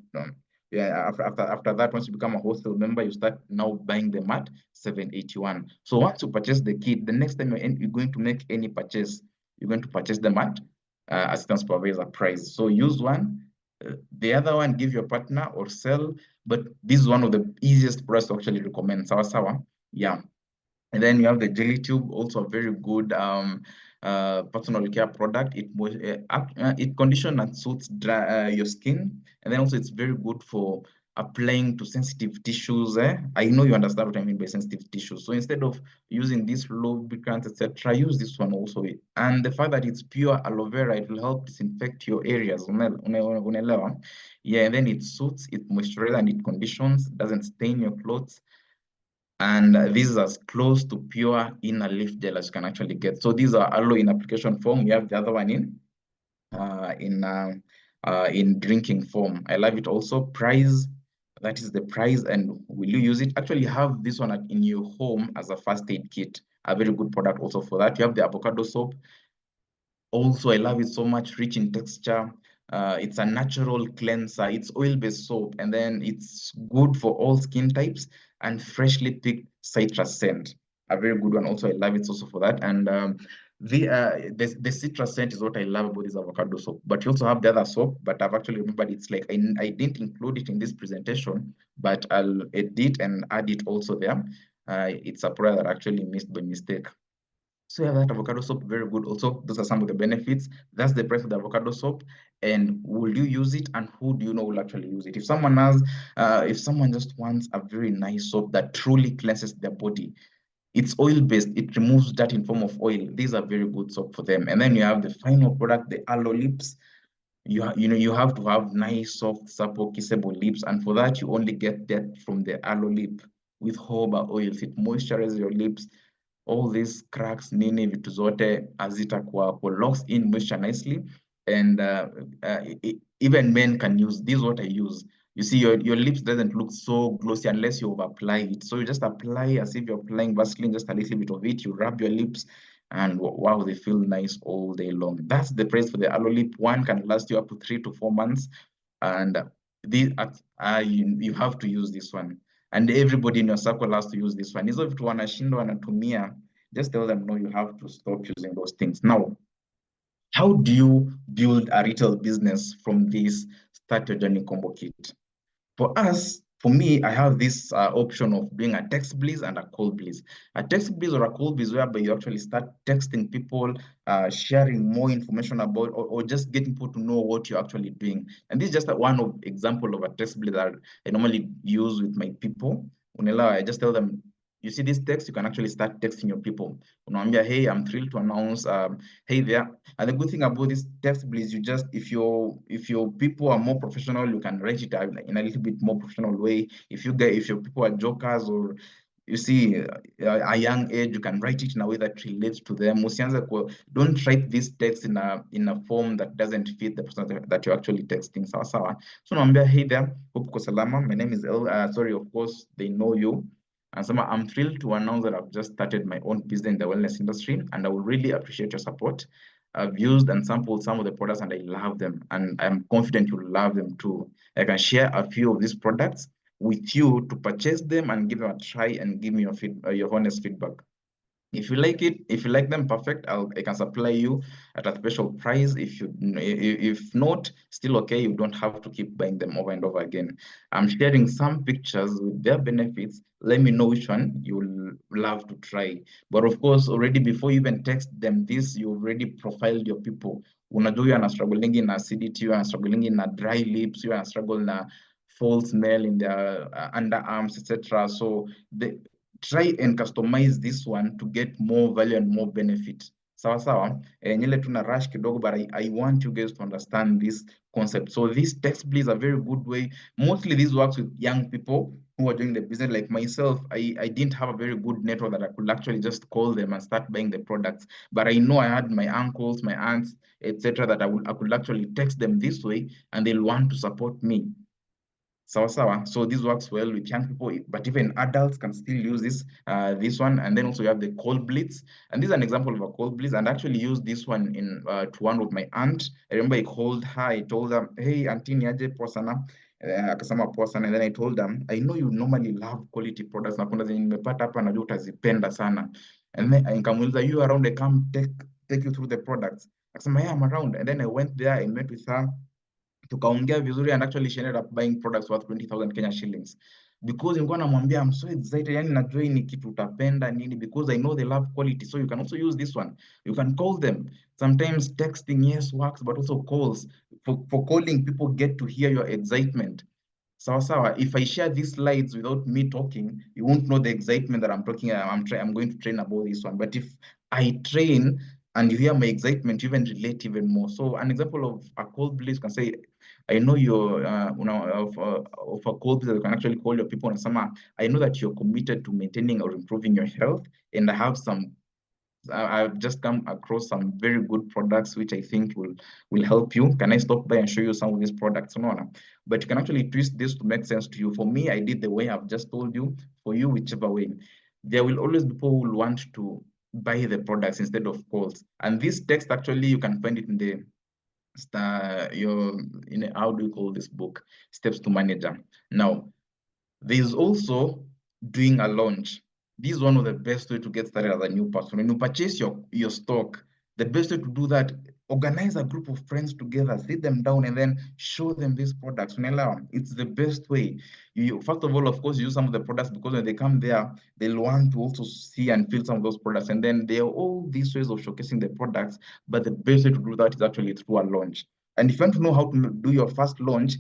Yeah, after that, once you become a wholesale member, you start now buying them at 781. So once you purchase the kit, the next time you're going to make any purchase, you're going to purchase them at assistance supervisor price. So use one, the other one give your partner or sell. But this is one of the easiest products to actually recommend. Sawa. Yeah. And then you have the jelly tube, also a very good personal care product. It conditions and suits your skin, and then also it's very good for applying to sensitive tissues. I know you understand what I mean by sensitive tissues. So instead of using this lubricant, etc., use this one also. And the fact that it's pure aloe vera, it will help disinfect your areas. Yeah, and then it suits, it moisturizes, and it conditions, doesn't stain your clothes. And this is as close to pure inner leaf gel as you can actually get. So these are aloe in application form. We have the other one in drinking form. I love it also. Price, that is the price. And will you use it? Actually, you have this one in your home as a first aid kit. A very good product also for that. You have the avocado soap. Also, I love it so much, rich in texture. It's a natural cleanser. It's oil-based soap, and then it's good for all skin types and freshly picked citrus scent. A very good one. Also, I love it also for that. And the citrus scent is what I love about this avocado soap. But you also have the other soap, but I've actually remembered it's like I didn't include it in this presentation, but I'll edit and add it also there. It's a product that I actually missed by mistake. So yeah, that avocado soap, very good also. Those are some of the benefits. That's the price of the avocado soap. And will you use it? And who do you know will actually use it? If someone just wants a very nice soap that truly cleanses their body, it's oil-based. It removes that in form of oil. These are very good soap for them. And then you have the final product, the aloe lips. You have to have nice, soft, supple, kissable lips. And for that, you only get that from the aloe lip with jojoba oils. It moisturizes your lips. All these cracks nini vitu zote hazitakuwa locks in moisture nicely. And even men can use this. Is what I use. You see, your lips doesn't look so glossy unless you apply it. So you just apply as if you're applying Vaseline, just a little bit of it. You rub your lips, and wow, they feel nice all day long. That's the price for the aloe lip. One can last you up to 3 to 4 months, and you have to use this one. And everybody in your circle has to use this one. Hizo vitu wanashindwa wanatumia just tell them, no, you have to stop using those things. Now, how do you build a retail business from this Start Your Journey combo kit? For us, for me, I have this option of doing a text blitz and a call blitz. A text blitz or a call blitz whereby you actually start texting people, sharing more information about, or just getting people to know what you're actually doing. And this is just one of example of a text blitz that I normally use with my people. Unela, I just tell them, you see this text, you can actually start texting your people. Unawambia, hey, I'm thrilled to announce, hey there. And the good thing about this text blitz, you just, if your people are more professional, you can write it out in a little bit more professional way. If your people are jokers, or you see a young age, you can write it in a way that relates to them. Don't write this text in a form that doesn't fit the person that you're actually texting. Sawa sawa. So naambia, hey there, hope uko salama. My name is sorry, of course, they know you. And Sama, I'm thrilled to announce that I've just started my own business in the wellness industry, and I would really appreciate your support. I've used and sampled some of the products, and I love them, and I'm confident you'll love them too. I can share a few of these products with you to purchase them and give them a try and give me your honest feedback. If you like it, if you like them, perfect. I can supply you at a special price. If not, still okay. You don't have to keep buying them over and over again. I'm sharing some pictures with their benefits. Let me know which one you'll love to try. But of course, already before you even text them this, you already profiled your people. Unajua you are struggling in acidity, you are struggling in a dry lips, you are struggling in a false smell in their underarms, etc. So the try and customize this one to get more value and more benefit. Sawa sawa. Nyele tuna rush kidogo, but I want you guys to understand this concept. So this text please a very good way. Mostly this works with young people who are doing the business like myself. I didn't have a very good network that I could actually just call them and start buying the products. But I know I had my uncles, my aunts, etc. that I could actually text them this way and they'll want to support me. Sawa sawa. So this works well with young people, but even adults can still use this one. And then also you have the cold blitz, and this is an example of a cold blitz. And I actually used this one in to one of my aunt. I remember I called her. I told her, "Hey, auntie, niaje poa sana." Akasema poa sana. And then I told them, "I know you normally love quality products. Na kuna zenye nimepata hapa najua utazipenda sana." And then nikamuuliza, "You around? I come take you through the products." Akasema, "Yeah, I'm around." And then I went there. I met with her, tukaongea vizuri, and actually she ended up buying products worth 20,000 Kenya shillings because nilikuwa namwambia I'm so excited, yani najua hii ni kitu utapenda nini, because I know they love quality. So you can also use this one. You can call them. Sometimes texting, yes, works, but also calls. For calling, people get to hear your excitement. Sawa sawa. If I share these slides without me talking, you won't know the excitement that I'm talking. I'm going to train about this one. But if I train and you hear my excitement, you even relate even more. So an example of a cold blitz can say, I know you're of a cold blitz, you can actually call your people and summer. I know that you're committed to maintaining or improving your health, and I have some I've just come across some very good products which I think will help you. Can I stop by and show you some of these products? No, no. But you can actually twist this to make sense to you. For me, I did the way I've just told you. For you, whichever way. There will always be people who will want to buy the products instead of calls. And this text actually you can find it in the how do you call this book? Steps to Manager. Now, there's also doing a launch. This is one of the best way to get started as a new person. When you purchase your stock, the best way to do that, organize a group of friends together, sit them down, and then show them these products. It's the best way. First of all, of course, use some of the products because when they come there, they'll want to also see and feel some of those products. And then there are all these ways of showcasing the products, but the best way to do that is actually through a launch. And if you want to know how to do your first launch,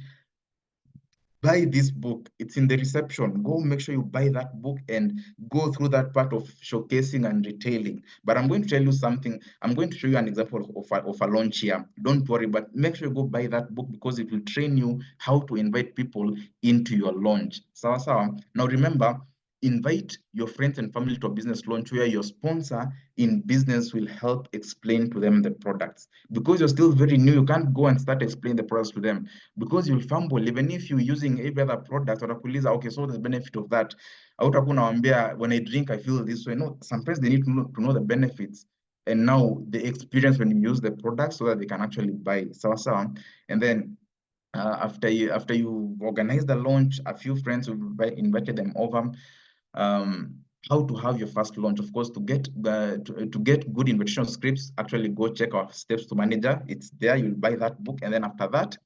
buy this book. It's in the reception. Go make sure you buy that book and go through that part of showcasing and retailing. But I'm going to tell you something. I'm going to show you an example of a launch here. Don't worry, but make sure you go buy that book because it will train you how to invite people into your launch. Sawa sawa. Now remember, invite your friends and family to a business launch where your sponsor in business will help explain to them the products. Because you're still very new, you can't go and start explaining the products to them because you'll fumble. Even if you're using every other product, watakuuliza, okay, so the benefit of that. Hautakuwa unawaambia, when I drink, I feel this way. No, sometimes they need to know the benefits. And now the experience when you use the product so that they can actually buy. Sawa sawa. And then after you organize the launch, a few friends will invited them over. how to have your first launch. Of course, to get good invitation scripts, actually go check our steps to manager. It's there. You'll buy that book, and then after that,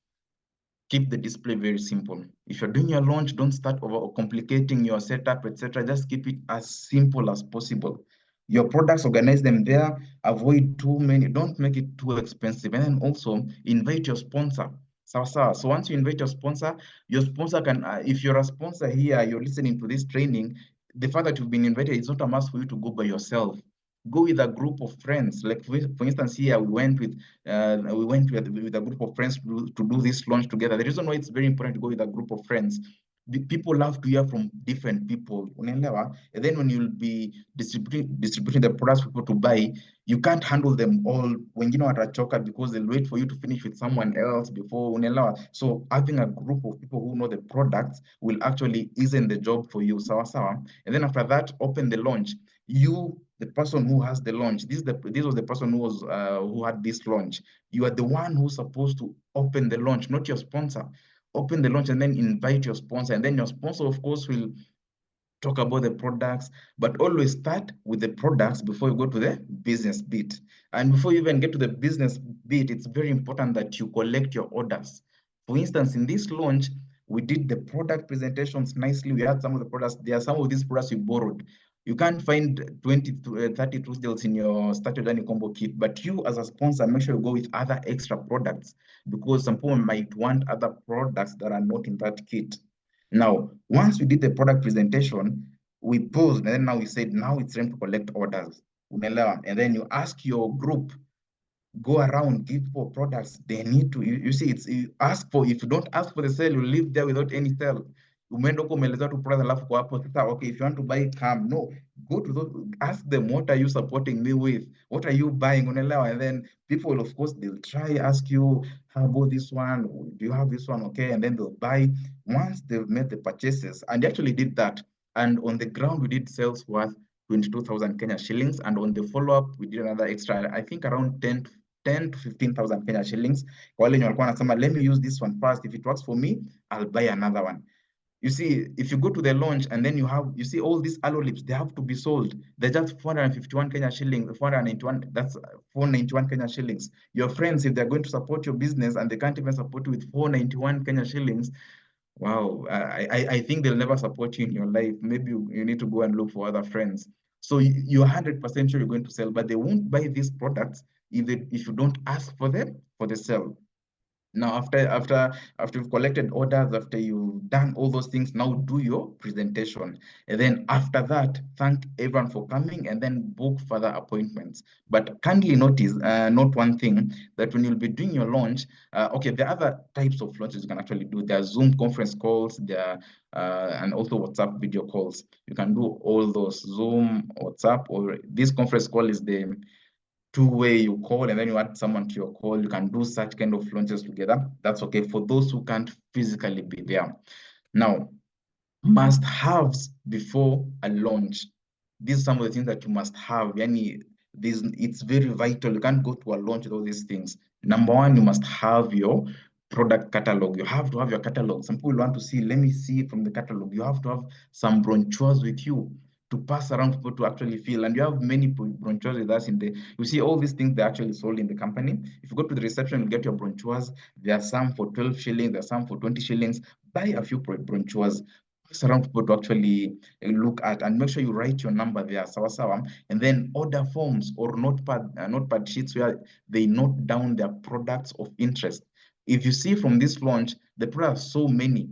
keep the display very simple. If you're doing your launch, don't start over complicating your setup, etc. Just keep it as simple as possible. Your products, organize them there. Avoid too many. Don't make it too expensive. And then also invite your sponsor. So once you invite your sponsor can, if you're a sponsor here, you're listening to this training, the fact that you've been invited, it's not a must for you to go by yourself. Go with a group of friends. Like for instance, here we went with a group of friends to do this launch together. The reason why it's very important to go with a group of friends, people love to hear from different people. Unaelewa? And then when you'll be distributing the products for people to buy, you can't handle them all. Wengine watachoka because they'll wait for you to finish with someone else before. Unaelewa? So having a group of people who know the products will actually ease the job for you. Sawa sawa. And then after that, open the launch. You, the person who has the launch, this was the person who had this launch. You are the one who's supposed to open the launch, not your sponsor. Open the launch and then invite your sponsor, and then your sponsor, of course, will talk about the products, but always start with the products before you go to the business bit. And before you even get to the business bit, it's very important that you collect your orders. For instance, in this launch, we did the product presentations nicely. We had some of the products. There are some of these products we borrowed. You can't find 20 to 30 truth deals in your starter journey combo kit, but you as a sponsor, make sure you go with other extra products because some people might want other products that are not in that kit. Now, once we did the product presentation, we paused, and then now we said, now it's time to collect orders. Umeelewa? And then you ask your group, go around, give people products they need to. You see, it's you ask for, if you don't ask for the sale, you leave there without any sale. Umeenda huko umeelezea tu product alafu kwa hapo sasa, okay, if you want to buy it, come. No, go to those, ask them, what are you supporting me with? What are you buying? Unaelewa? And then people, of course, they'll try ask you, how about this one? Do you have this one? Okay, and then they'll buy. Once they've made the purchases, and they actually did that. And on the ground, we did sales worth 22,000 Kenya shillings. And on the follow-up, we did another extra, I think around 10 to 15,000 Kenya shillings. Kwa wale wenye walikuwa wanasema, let me use this one first. If it works for me, I'll buy another one. You see, if you go to the launch and then you see all these aloe lips, they have to be sold. They're just 451 Kenya shillings, 491, that's 491 Kenya shillings. Your friends, if they're going to support your business and they can't even support you with 491 Kenya shillings, wow, I think they'll never support you in your life. Maybe you need to go and look for other friends. So you're 100% sure you're going to sell, but they won't buy these products if you don't ask for them for the sale. Now, after you've collected orders, after you've done all those things, now do your presentation. And then after that, thank everyone for coming and then book further appointments. But kindly notice, note one thing, that when you'll be doing your launch, okay, there are other types of launches you can actually do. There are Zoom conference calls, and also WhatsApp video calls. You can do all those, Zoom, WhatsApp, or this conference call is the two-way you call and then you add someone to your call. You can do such kind of launches together. That's okay for those who can't physically be there. Now, must-haves before a launch. These are some of the things that you must have. It's very vital. You can't go to a launch with all these things. Number one, you must have your product catalog. You have to have your catalog. Some people want to see, let me see from the catalog. You have to have some brochures with you to pass around people to actually feel. And you have many brochures with us you see all these things they're actually sold in the company. If you go to the reception, you get your brochures. There are some for 12 shillings, there are some for 20 shillings. Buy a few brochures, pass around people to actually look at, and make sure you write your number there, sawa sawa. And then order forms or notepad sheets where they note down their products of interest. If you see from this launch, the products so many,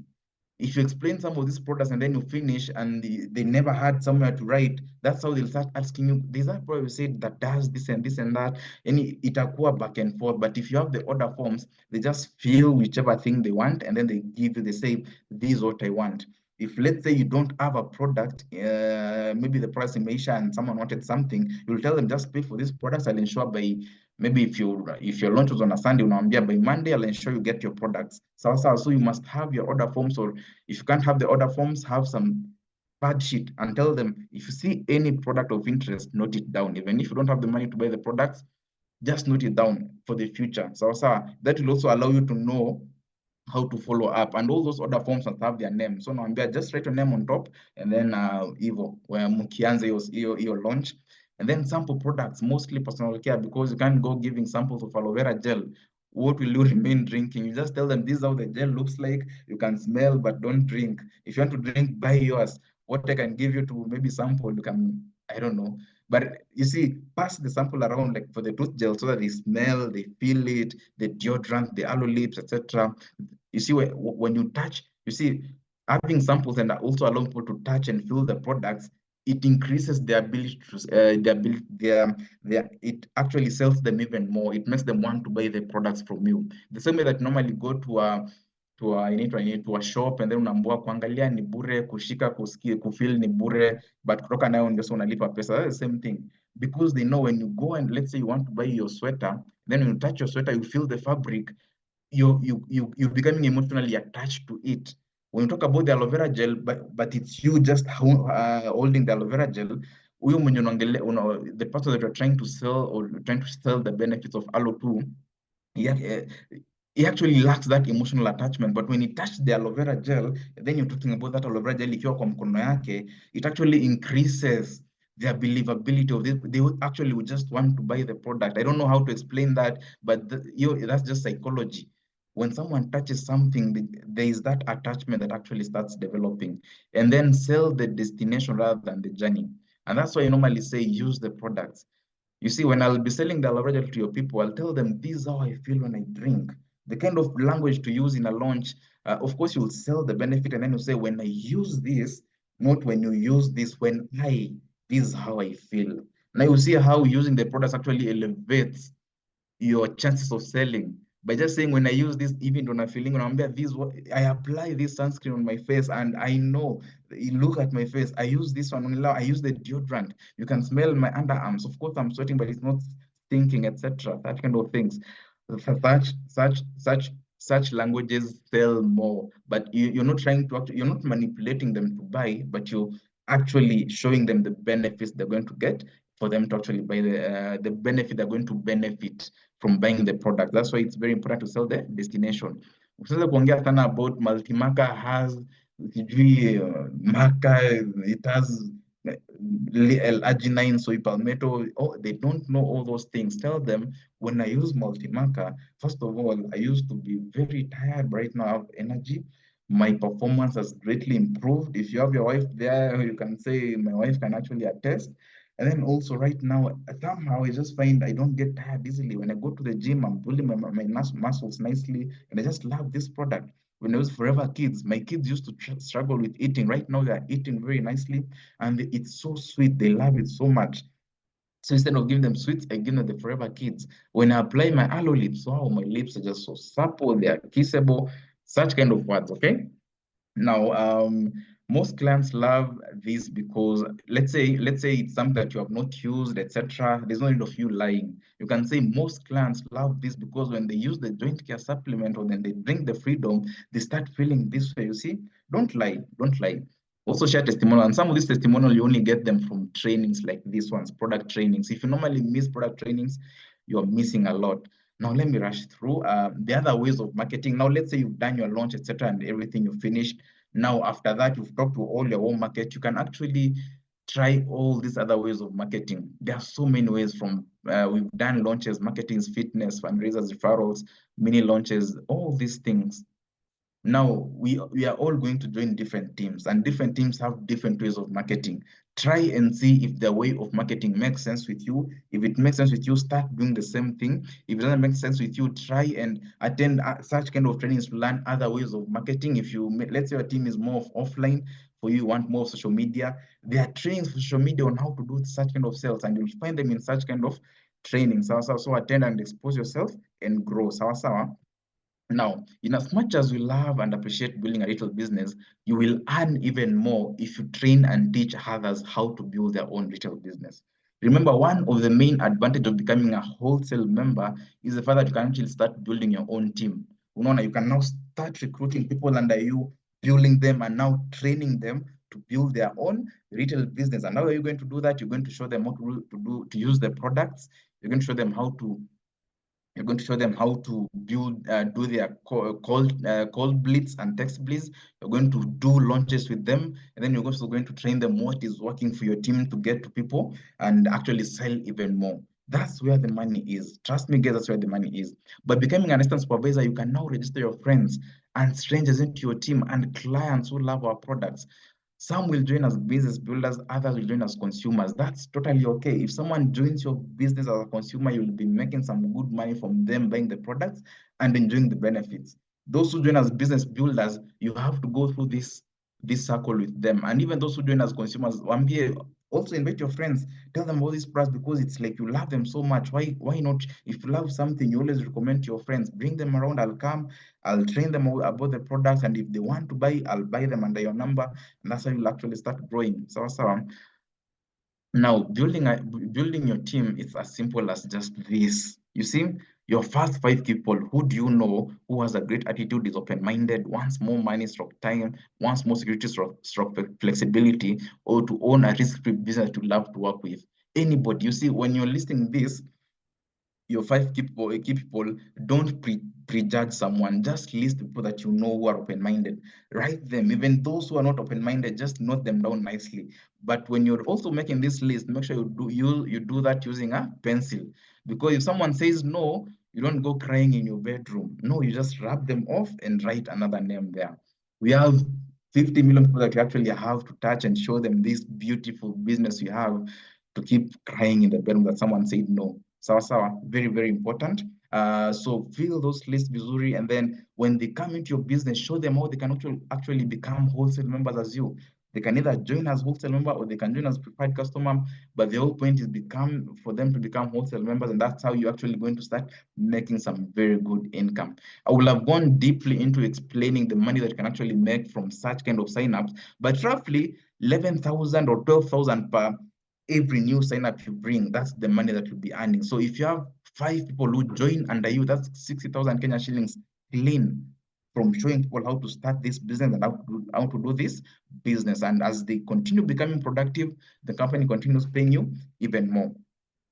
if you explain some of these products and then you finish and they never had somewhere to write, that's how they'll start asking you, there's that product you said that does this and that, and itakuwa back and forth. But if you have the order forms, they just fill whichever thing they want and then they give you, they say, this is what I want. If let's say you don't have a product, maybe the price in Asia and someone wanted something, you'll tell them just pay for these products. I'll ensure by maybe if your launch was on a Sunday, unaambia by Monday, I'll ensure you get your products. So you must have your order forms, or if you can't have the order forms, have some pad sheet and tell them if you see any product of interest, note it down. Even if you don't have the money to buy the products, just note it down for the future. So that will also allow you to know how to follow up, and all those order forms must have their name. So naambia just write your name on top, and then hivyo where mkianza hiyo launch. And then sample products, mostly personal care, because you can't go giving samples of aloe vera gel. What will you remain drinking? You just tell them this is how the gel looks like. You can smell, but don't drink. If you want to drink, buy yours. What I can give you to maybe sample, you can, I don't know. But you see, pass the sample around like for the tooth gel so that they smell, they feel it, the deodorant, the aloe lips, etc. You see, when you touch, you see, having samples and also allowing people to touch and feel the products, it increases their ability to, it actually sells them even more. It makes them want to buy the products from you. The same way that normally go to a shop and then unaambua kuangalia ni bure, kushika, kusikia, kufeel ni bure, but kutoka nayo ndio unalipa pesa. That's the same thing. Because they know when you go and let's say you want to buy your sweater, then when you touch your sweater, you feel the fabric, you're becoming emotionally attached to it. When you talk about the aloe vera gel, but it's you just holding the aloe vera gel, huyo mwenye the person that you're trying to sell or trying to sell the benefits of aloe to, yeah, he actually lacks that emotional attachment. But when he touched the aloe vera gel, then you're talking about that aloe vera gel ikiwa kwa mkono yake, it actually increases their believability of this. They would actually would just want to buy the product. I don't know how to explain that, but that's just psychology. When someone touches something, there is that attachment that actually starts developing, and then sell the destination rather than the journey. And that's why I normally say use the products. You see, when I'll be selling the aloe vera gel to your people, I'll tell them this is how I feel when I drink. The kind of language to use in a launch. Of course, you'll sell the benefit, and then you say, when I use this, not when you use this, this is how I feel. Now you see how using the products actually elevates your chances of selling by just saying, when I use this, even when I'm feeling, I apply this sunscreen on my face and I know, you look at my face, I use this one, I use the deodorant, you can smell my underarms, of course I'm sweating, but it's not stinking, etc. That kind of things. Such languages sell more, but you're not trying to you're not manipulating them to buy, but you're actually showing them the benefits they're going to get for them to actually buy the benefit they're going to benefit from buying the product. That's why it's very important to sell the destination. Usiweze kuongea sana about multi-marker has marker, it has arginine, soy palmetto. Oh, they don't know all those things. Tell them, when I use multi-marker, first of all, I used to be very tired. Right now, I have energy. My performance has greatly improved. If you have your wife there, you can say my wife can actually attest. And then also right now, somehow I just find I don't get tired easily. When I go to the gym, I'm building my muscles nicely, and I just love this product. When I was Forever Kids, my kids used to struggle with eating. Right now, they're eating very nicely, and it's so sweet. They love it so much. So instead of giving them sweets, I give them the Forever Kids. When I apply my aloe lips, wow, my lips are just so supple, they are kissable, such kind of words, okay? Now, most clients love this because let's say it's something that you have not used, etc. There's no need of you lying. You can say most clients love this because when they use the joint care supplement or then they drink the freedom, they start feeling this way. You see, don't lie, don't lie. Also share testimonial, and some of these testimonial you only get them from trainings like these ones, product trainings. If you normally miss product trainings, you're missing a lot. Now let me rush through the other ways of marketing. Now let's say you've done your launch, etc., and everything you finished. Now after that, you've talked to all your own market. You can actually try all these other ways of marketing. There are so many ways from we've done launches, marketing, fitness, fundraisers, referrals, mini launches, all these things. Now we are all going to join different teams, and different teams have different ways of marketing. Try and see if the way of marketing makes sense with you. If it makes sense with you, start doing the same thing. If it doesn't make sense with you, try and attend such kind of trainings to learn other ways of marketing. If you, let's say your team is more of offline, for you want more social media, there are trainings for social media on how to do such kind of sales, and you'll find them in such kind of training. So attend and expose yourself and grow. Sawa. Now, in as much as we love and appreciate building a little business, you will earn even more if you train and teach others how to build their own retail business. Remember, one of the main advantage of becoming a wholesale member is the fact that you can actually start building your own team. You can now start recruiting people under you, building them, and now training them to build their own retail business. And how are you going to do that? You're going to show them what to do to use the products. You're going to show them how to You're going to show them how to do their call blitz and text blitz. You're going to do launches with them, and then you're also going to train them what is working for your team to get to people and actually sell even more. That's where the money is. Trust me, guys, that's where the money is. By becoming an assistant supervisor, you can now register your friends and strangers into your team and clients who love our products. Some will join as business builders, others will join as consumers. That's totally okay. If someone joins your business as a consumer, you'll be making some good money from them buying the products and enjoying the benefits. Those who join as business builders, you have to go through this circle with them. And even those who join as consumers, also invite your friends, tell them all these products because it's like you love them so much. Why not? If you love something, you always recommend to your friends, bring them around, I'll come, I'll train them all about the products, and if they want to buy, I'll buy them under your number, and that's how you'll actually start growing. So now building your team is as simple as just this. You see, your first five people, who do you know who has a great attitude, is open-minded, wants more money, stroke time, wants more security, stroke flexibility, or to own a risk-free business to love to work with? Anybody. You see, when you're listing this, your five key people, don't prejudge someone. Just list people that you know who are open-minded. Write them. Even those who are not open-minded, just note them down nicely. But when you're also making this list, make sure you do that using a pencil. Because if someone says no, you don't go crying in your bedroom. No, you just rub them off and write another name there. We have 50 million people that you actually have to touch and show them this beautiful business you have, to keep crying in the bedroom that someone said no. Sawa sawa, very, very important. So fill those lists vizuri, and then when they come into your business, show them how they can actually become wholesale members as you. They can either join as wholesale member or they can join as preferred customer. But the whole point is become for them to become wholesale members, and that's how you're actually going to start making some very good income. I will have gone deeply into explaining the money that you can actually make from such kind of signups, but roughly 11,000 or 12,000 per every new sign up you bring. That's the money that you'll be earning. So if you have five people who join under you, that's 60,000 Kenya shillings clean from showing people how to start this business and how to do this business. And as they continue becoming productive, the company continues paying you even more.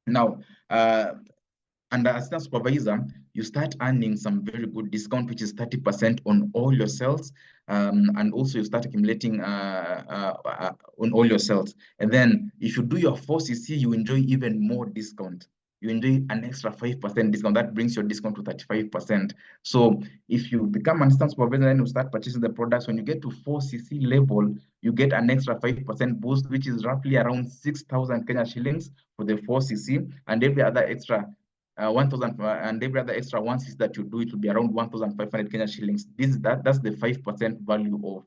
Now, under assistant supervisor, you start earning some very good discount, which is 30% on all your sales. And also you start accumulating on all your sales. And then if you do your 4CC, you enjoy even more discount. You enjoy an extra 5% discount. That brings your discount to 35%. So if you become an assistant supervisor and you start purchasing the products, when you get to 4CC level, you get an extra 5% boost, which is roughly around 6,000 Kenya shillings for the 4CC, and every other extra 1,000, and every other extra one is that you do, it will be around 1,500 Kenya shillings. That's the 5% value of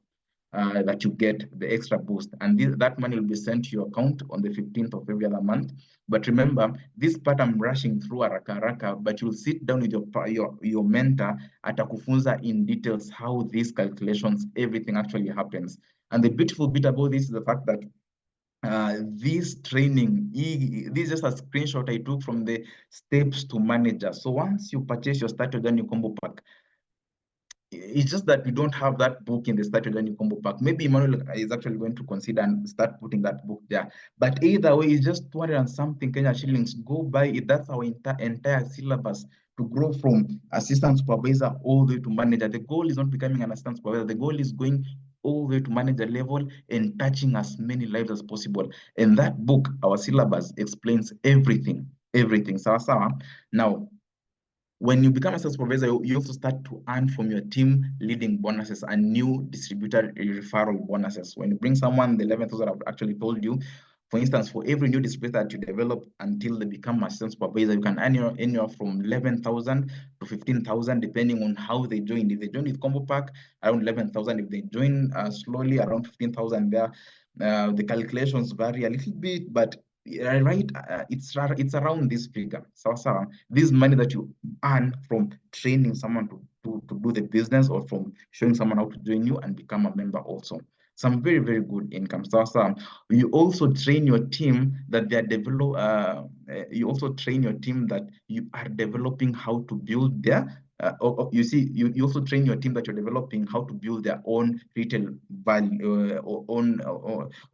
that you get, the extra boost, and that money will be sent to your account on the 15th of every other month. But remember, this part I'm rushing through haraka haraka, but you'll sit down with your mentor atakufunza in details how these calculations, everything actually happens. And the beautiful bit about this is the fact that this training, this is just a screenshot I took from the steps to manager. So once you purchase your Start Your Journey combo pack, it's just that we don't have that book in the Start Your Journey combo pack. Maybe Emmanuel is actually going to consider and start putting that book there. But either way, it's just 200 and something Kenya shillings. Go buy it. That's our entire syllabus to grow from assistant supervisor all the way to manager. The goal is not becoming an assistant supervisor. The goal is going all the way to manager level and touching as many lives as possible. And that book, our syllabus, explains everything, everything. Sawa sawa. Now, when you become a sales supervisor, you also start to earn from your team leading bonuses and new distributor referral bonuses. When you bring someone, the 11,000 I've actually told you, for instance, for every new distributor that you develop until they become a sales supervisor, you can earn anywhere from 11,000 to 15,000, depending on how they join. If they join with combo pack, around 11,000. If they join slowly, around 15,000 there. The calculations vary a little bit, but right, it's around this figure. So this money that you earn from training someone to do the business, or from showing someone how to join you and become a member also. Some very, very good income. So you also train your team that they are you also train your team that you are developing how to build their you see, you also train your team that you're developing how to build their own retail value or own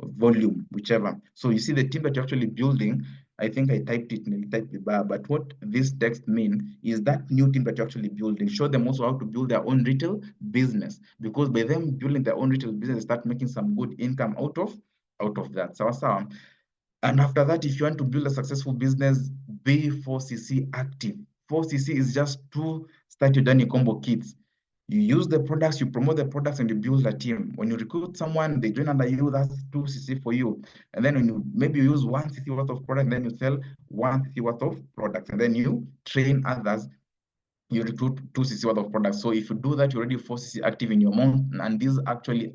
volume, whichever. So you see, the team that you're actually building, I think I typed it and I typed the bar. But what this text mean is that new team that you're actually building, show them also how to build their own retail business. Because by them building their own retail business, they start making some good income out of that. So, and after that, if you want to build a successful business, be 4CC active. 4CC is just to start your journey combo kits. You use the products, you promote the products, and you build a team. When you recruit someone, they join under you, that's 2CC for you. And then when you maybe you use 1CC worth of product, then you sell 1CC worth of products, and then you train others, you recruit 2CC worth of products. So if you do that, you're already 4CC active in your month, and this actually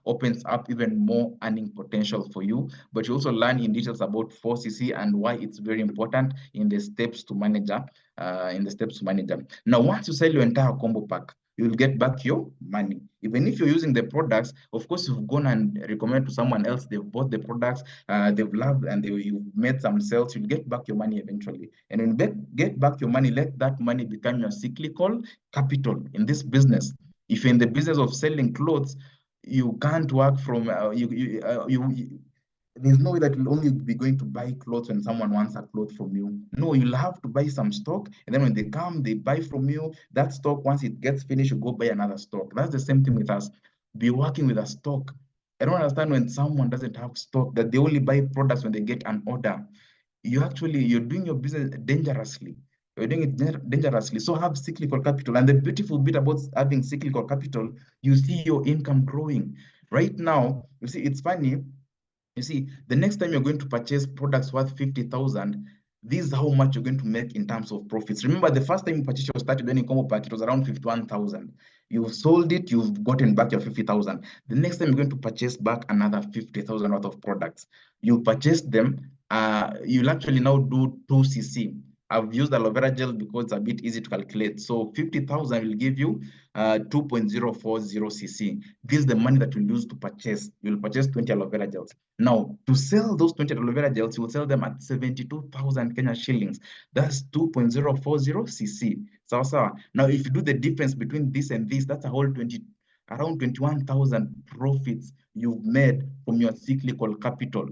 opens up even more earning potential for you. But you also learn in details about 4CC and why it's very important in the steps to manager. Now, once you sell your entire combo pack, you will get back your money. Even if you're using the products, of course, you've gone and recommend to someone else, they've bought the products, they've loved, and you've made some sales, you'll get back your money eventually. And when you get back your money, let that money become your cyclical capital in this business. If you're in the business of selling clothes, you can't work from there's no way that you'll only be going to buy clothes when someone wants a cloth from you. No, you'll have to buy some stock, and then when they come, they buy from you. That stock, once it gets finished, you go buy another stock. That's the same thing with us. Be working with a stock. I don't understand when someone doesn't have stock, that they only buy products when they get an order. You're doing your business dangerously. You're doing it dangerously. So have cyclical capital. And the beautiful bit about having cyclical capital, you see your income growing. Right now, you see, it's funny. You see, the next time you're going to purchase products worth 50,000, this is how much you're going to make in terms of profits. Remember, the first time you purchased your started earning combo pack, it was around 51,000. You've sold it, you've gotten back your 50,000. The next time you're going to purchase back another 50,000 worth of products, you purchase them, you'll actually now do 2CC. I've used aloe vera gel because it's a bit easy to calculate. So 50,000 will give you 2.040cc. This is the money that you'll use to purchase. You'll purchase 20 aloe vera gels. Now, to sell those 20 aloe vera gels, you will sell them at 72,000 Kenya shillings. That's 2.040cc. So, now if you do the difference between this and this, that's a whole around 21,000 profits you've made from your cyclical capital.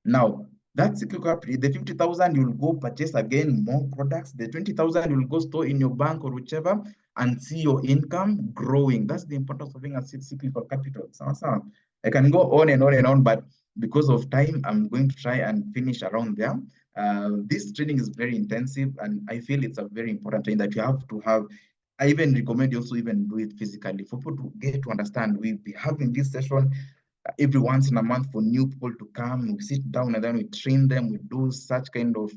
Now, that cyclical capital, the 50,000, you'll go purchase again more products. The 20,000, you'll go store in your bank or whichever and see your income growing. That's the importance of having a cyclical capital. So, I can go on and on and on, but because of time, I'm going to try and finish around there. This training is very intensive, and I feel it's a very important training that you have to have. I even recommend you also even do it physically for people to get to understand. We'll be having this session every once in a month for new people to come. We sit down and then we train them. We do such kind of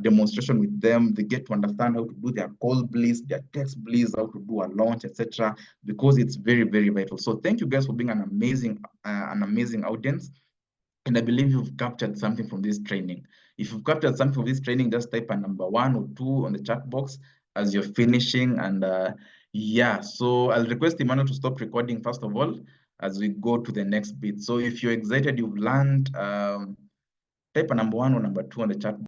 demonstration with them. They get to understand how to do their call bliss, their text bliss, how to do a launch, etc. Because it's very, very vital. So thank you guys for being an amazing audience. And I believe you've captured something from this training. If you've captured something from this training, just type a number 1 or 2 on the chat box as you're finishing. And yeah, so I'll request Emmanuel to stop recording first of all as we go to the next bit. So if you're excited, you've learned, type a number 1 or number 2 on the chat